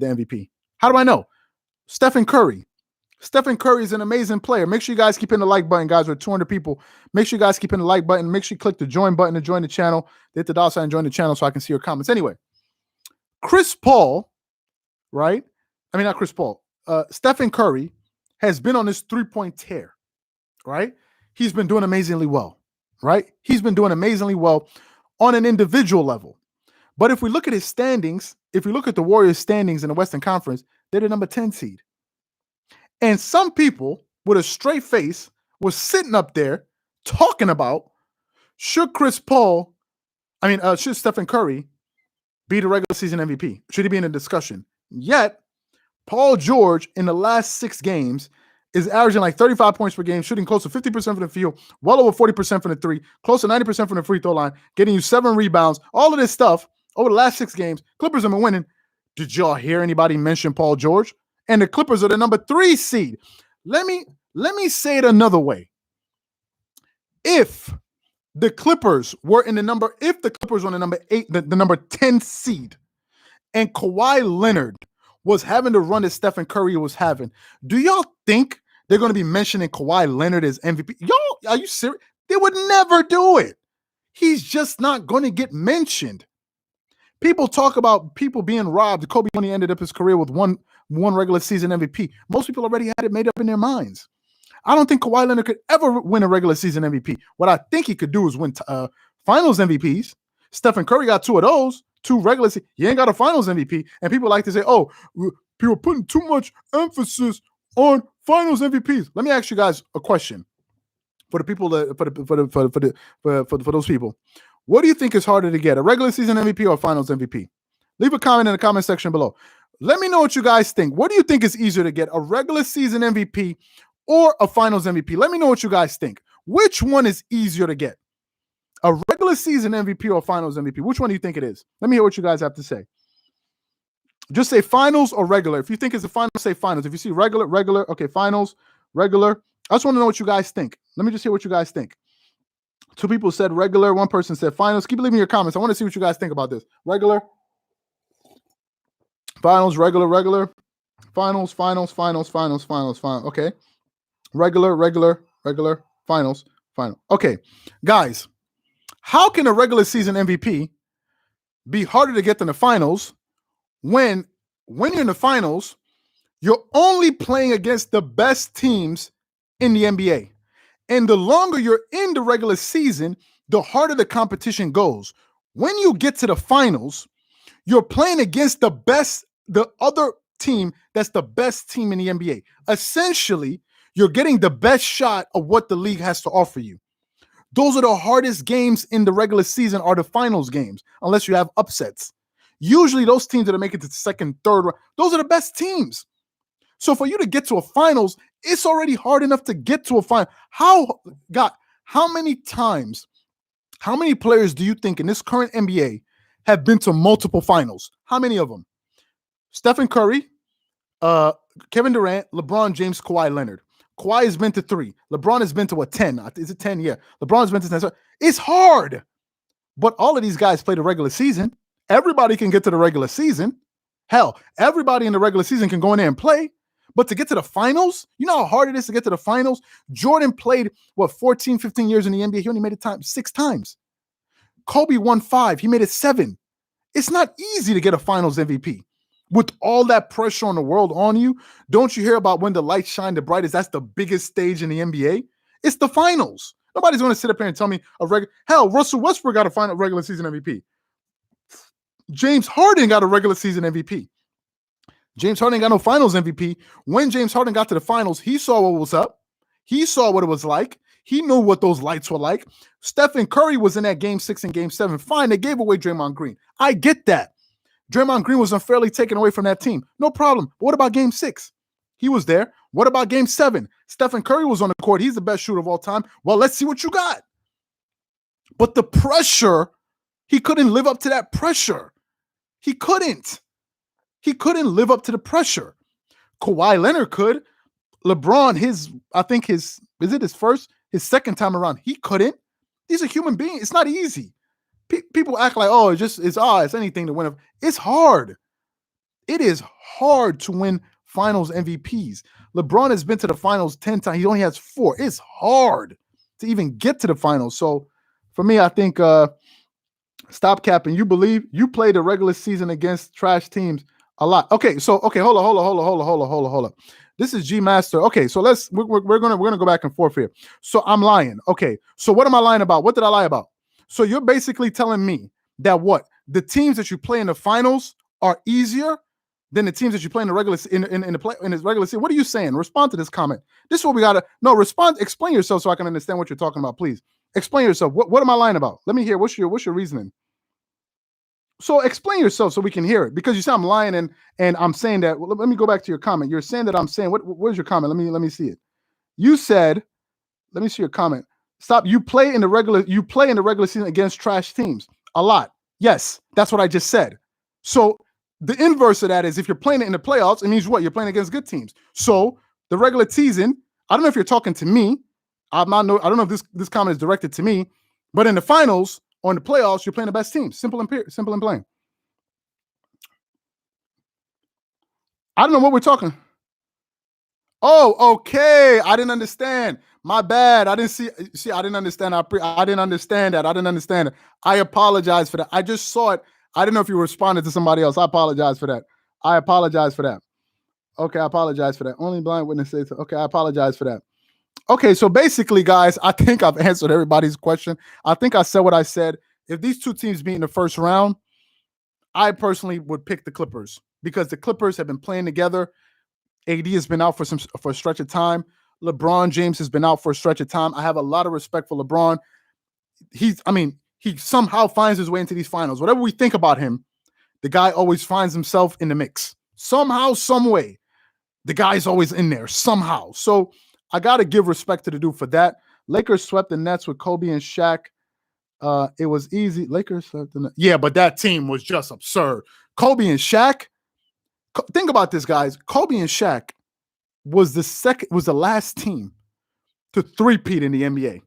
MVP. How do I know? Stephen Curry. Stephen Curry is an amazing player. Make sure you guys keep in the like button, guys. We're 200 people. Make sure you guys keep in the like button. Make sure you click the join button to join the channel. Hit the dollar sign and join the channel so I can see your comments. Anyway, Chris Paul, right? I mean, not Chris Paul. Stephen Curry has been on this 3-point tear, right? He's been doing amazingly well, right? He's been doing amazingly well on an individual level. But if we look at his standings, if we look at the Warriors' standings in the Western Conference, they're the number 10 seed. And some people with a straight face were sitting up there talking about, should Stephen Curry be the regular season MVP? Should he be in a discussion? Yet, Paul George in the last 6 games is averaging like 35 points per game, shooting close to 50% from the field, well over 40% from the 3, close to 90% from the free throw line, getting you 7 rebounds, all of this stuff over the last 6 games. Clippers have been winning. Did y'all hear anybody mention Paul George? And the Clippers are the number 3 seed. Let me say it another way. If the Clippers were on the number 8, the number 10 seed, and Kawhi Leonard was having to run that Stephen Curry was having, do y'all think they're going to be mentioning Kawhi Leonard as MVP? Y'all, are you serious? They would never do it. He's just not going to get mentioned. People talk about people being robbed. Kobe only ended up his career with one regular season MVP. Most people already had it made up in their minds. I don't think Kawhi Leonard could ever win a regular season MVP. What I think he could do is win finals MVPs. Stephen Curry got 2 of those. 2 regular season. He ain't got a finals MVP. And people like to say, oh, people are putting too much emphasis on finals MVPs. Let me ask you guys a question. For the people for those people. What do you think is harder to get, a regular season MVP or a finals MVP? Leave a comment in the comment section below. Let me know what you guys think. What do you think is easier to get, a regular season MVP or a finals MVP? Let me know what you guys think. Which one is easier to get? A regular season MVP or finals MVP? Which one do you think it is? Let me hear what you guys have to say. Just say finals or regular. If you think it's a finals, say finals. If you see regular, okay, finals, regular. I just want to know what you guys think. Let me just hear what you guys think. 2 people said regular. 1 person said finals. Keep leaving your comments. I want to see what you guys think about this. Regular, finals, regular, finals. Okay. Regular, finals, final. Okay, guys, how can a regular season MVP be harder to get than the finals when you're in the finals, you're only playing against the best teams in the NBA? And the longer you're in the regular season, the harder the competition goes. When you get to the finals, you're playing against the other team that's the best team in the NBA. Essentially, you're getting the best shot of what the league has to offer you. Those are the hardest games in the regular season, are the finals games, unless you have upsets. Usually those teams that are making it to the second, third round, those are the best teams. So for you to get to a finals, it's already hard enough to get to a final. How many times, how many players do you think in this current NBA have been to multiple finals? How many of them? Stephen Curry, Kevin Durant, LeBron James, Kawhi Leonard. Kawhi has been to 3. LeBron has been to 10? Is it 10? Yeah. LeBron's been to 10. So it's hard. But all of these guys play the regular season. Everybody can get to the regular season. Hell, everybody in the regular season can go in there and play. But to get to the finals, you know how hard it is to get to the finals? Jordan played, 14, 15 years in the NBA. He only made it 6 times. Kobe won 5. He made it 7. It's not easy to get a finals MVP. With all that pressure on the world on you, don't you hear about when the lights shine the brightest? That's the biggest stage in the NBA. It's the finals. Nobody's going to sit up here and tell me hell, Russell Westbrook got a regular season MVP. James Harden got a regular season MVP. James Harden got no finals MVP. When James Harden got to the finals, he saw what was up. He saw what it was like. He knew what those lights were like. Stephen Curry was in that game 6 and game 7. Fine, they gave away Draymond Green. I get that. Draymond Green was unfairly taken away from that team. No problem. But what about game 6? He was there. What about game 7? Stephen Curry was on the court. He's the best shooter of all time. Well, let's see what you got. But the pressure, he couldn't live up to that pressure. He couldn't. He couldn't live up to the pressure. Kawhi Leonard could. LeBron, his second time around, he couldn't. He's a human being. It's not easy. People act like, oh, it's anything to win. It's hard. It is hard to win finals MVPs. LeBron has been to the finals 10 times. He only has 4. It's hard to even get to the finals. So for me, I think stop capping. You believe you played the regular season against trash teams a lot. Okay, hold on. This is G Master. Okay, so we're gonna go back and forth here. So I'm lying. Okay, so what am I lying about? What did I lie about? So you're basically telling me that the teams that you play in the finals are easier than the teams that you play in the regular season. What are you saying? Respond to this comment. This is what we gotta respond. Explain yourself so I can understand what you're talking about. Please explain yourself. What am I lying about? Let me hear. What's your reasoning? So explain yourself so we can hear it, because you say I'm lying and I'm saying that. Well, let me go back to your comment. You're saying that I'm saying where's your comment? Let me see it. You said, let me see your comment. Stop. You play in the regular season against trash teams a lot. Yes, that's what I just said. So the inverse of that is if you're playing it in the playoffs, it means what? You're playing against good teams. So the regular season, I don't know if you're talking to me. I don't know if this comment is directed to me, but in the finals or in the playoffs, you're playing the best teams. Simple and plain. I don't know what we're talking. Oh, okay. I didn't understand. My bad. I didn't see. I didn't understand. I didn't understand that. I didn't understand it. I apologize for that. I just saw it. I didn't know if you responded to somebody else. I apologize for that. Okay, I apologize for that. Only blind witnesses. Okay, I apologize for that. Okay, so basically, guys, I think I've answered everybody's question. I think I said what I said. If these two teams meet in the first round, I personally would pick the Clippers because the Clippers have been playing together. AD has been out for a stretch of time. LeBron James has been out for a stretch of time. I have a lot of respect for LeBron. He somehow finds his way into these finals. Whatever we think about him, the guy always finds himself in the mix. Somehow, some way, the guy's always in there somehow. So I got to give respect to the dude for that. Lakers swept the Nets with Kobe and Shaq. It was easy. Lakers. Yeah, but that team was just absurd. Kobe and Shaq. Think about this, guys. Kobe and Shaq was the last team to three-peat in the NBA.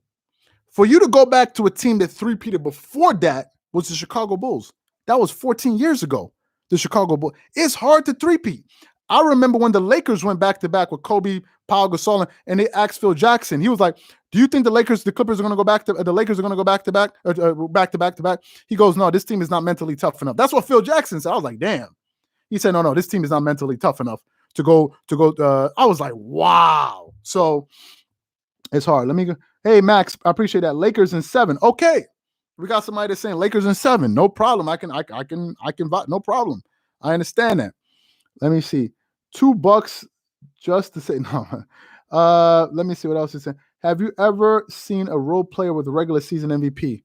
For you to go back to a team that three-peated before that was the Chicago Bulls. That was 14 years ago. The Chicago Bulls. It's hard to three-peat. I remember when the Lakers went back-to-back with Kobe, Pau Gasol, and they asked Phil Jackson. He was like, "Do you think the Clippers are going to go back to the Lakers are going to go back-to-back, back-to-back?" He goes, "No, this team is not mentally tough enough." That's what Phil Jackson said. I was like, "Damn." He said, "No, this team is not mentally tough enough to go." I was like, "Wow." So it's hard. Let me go. Hey, Max, I appreciate that. Lakers in 7. Okay. We got somebody that's saying Lakers in 7. No problem. I can no problem. I understand that. Let me see. $2 just to say no. Let me see what else is saying. Have you ever seen a role player with a regular season MVP?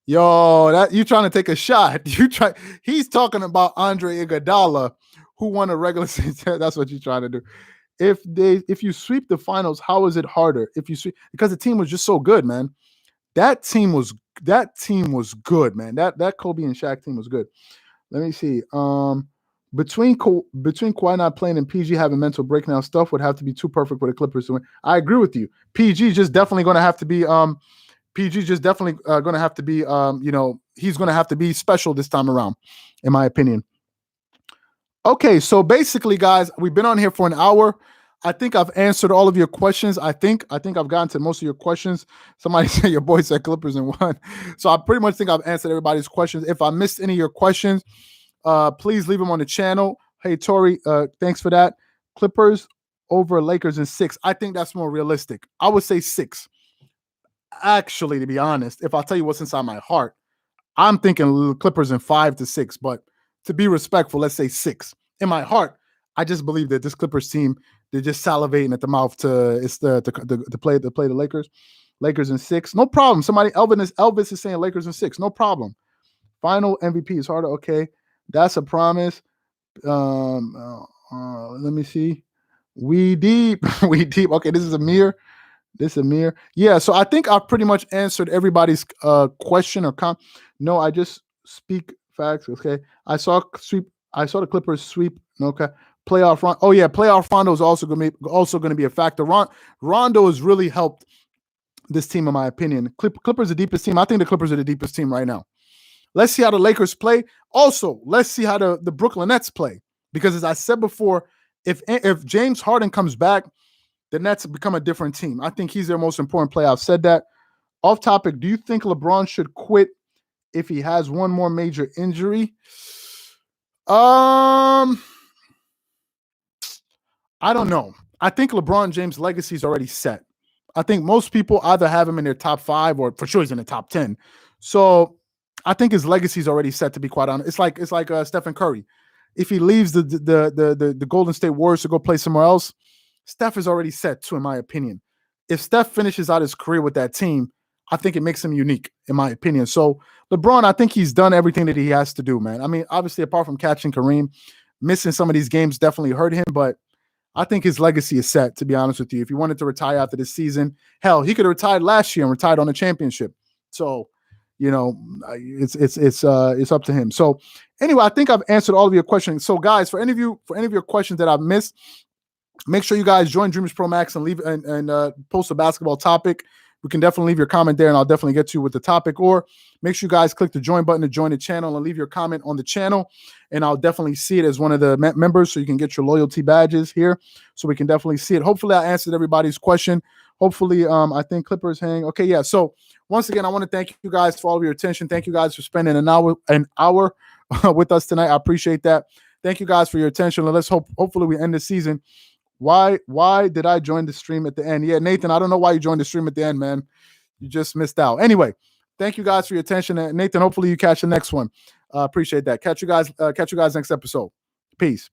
Yo, that you trying to take a shot. He's talking about Andre Iguodala, who won a regular season. That's what you're trying to do. If you sweep the finals, how is it harder? If you sweep, because the team was just so good, man. That team was good, man. That Kobe and Shaq team was good. Let me see. Between Kawhi not playing and PG having mental breakdown, stuff would have to be too perfect for the Clippers to win. I agree with you. PG just definitely going to have to be he's going to have to be special this time around, in my opinion. Okay, so basically, guys, we've been on here for an hour. I think I've answered all of your questions. I think I've gotten to most of your questions. Somebody said your boy said Clippers in 1. So I pretty much think I've answered everybody's questions. If I missed any of your questions, please leave them on the channel. Hey, Tori, thanks for that. Clippers over Lakers in 6. I think that's more realistic. I would say 6. Actually, to be honest, if I'll tell you what's inside my heart, I'm thinking Clippers in 5 to 6. But to be respectful, let's say 6. In my heart, I just believe that this Clippers team, they're just salivating at the mouth to play the Lakers. Lakers in 6. No problem. Elvis is saying Lakers in 6. No problem. Final MVP is harder. Okay. That's a promise. Let me see. We deep. Okay, this is Amir. Yeah, so I think I've pretty much answered everybody's question or comment. No, I just speak facts. Okay. I saw the Clippers sweep. Okay. Playoff run. Oh yeah, playoff Rondo is also going to be a factor. Rondo has really helped this team, in my opinion. Clippers are the deepest team. I think the Clippers are the deepest team right now. Let's see how the Lakers play. Also, let's see how the Brooklyn Nets play. Because as I said before, if James Harden comes back, the Nets become a different team. I think he's their most important player. I've said that. Off topic, do you think LeBron should quit if he has one more major injury? I don't know. I think LeBron James' legacy is already set. I think most people either have him in their top 5 or for sure he's in the top 10. So I think his legacy is already set, to be quite honest. It's like Stephen Curry. If he leaves the Golden State Warriors to go play somewhere else, Steph is already set too, in my opinion. If Steph finishes out his career with that team, I think it makes him unique, in my opinion. So LeBron, I think he's done everything that he has to do, man. I mean, obviously, apart from catching Kareem, missing some of these games definitely hurt him, but I think his legacy is set, to be honest with you. If he wanted to retire after this season, hell, he could have retired last year and retired on a championship. So, it's up to him. So anyway, I think I've answered all of your questions. So guys, for any of your questions that I've missed, make sure you guys join Dreamerspro Max and leave and post a basketball topic. We can definitely leave your comment there, and I'll definitely get to you with the topic. Or make sure you guys click the join button to join the channel and leave your comment on the channel, and I'll definitely see it as one of the members, so you can get your loyalty badges here, so we can definitely see it. Hopefully, I answered everybody's question. Hopefully, I think Clippers hang. Okay, yeah. So once again, I want to thank you guys for all of your attention. Thank you guys for spending an hour with us tonight. I appreciate that. Thank you guys for your attention. And let's hopefully we end the season. Why did I join the stream at the end? Yeah, Nathan, I don't know why you joined the stream at the end, man. You just missed out. Anyway, thank you guys for your attention. And Nathan, hopefully you catch the next one. Appreciate that. Catch you guys next episode. Peace.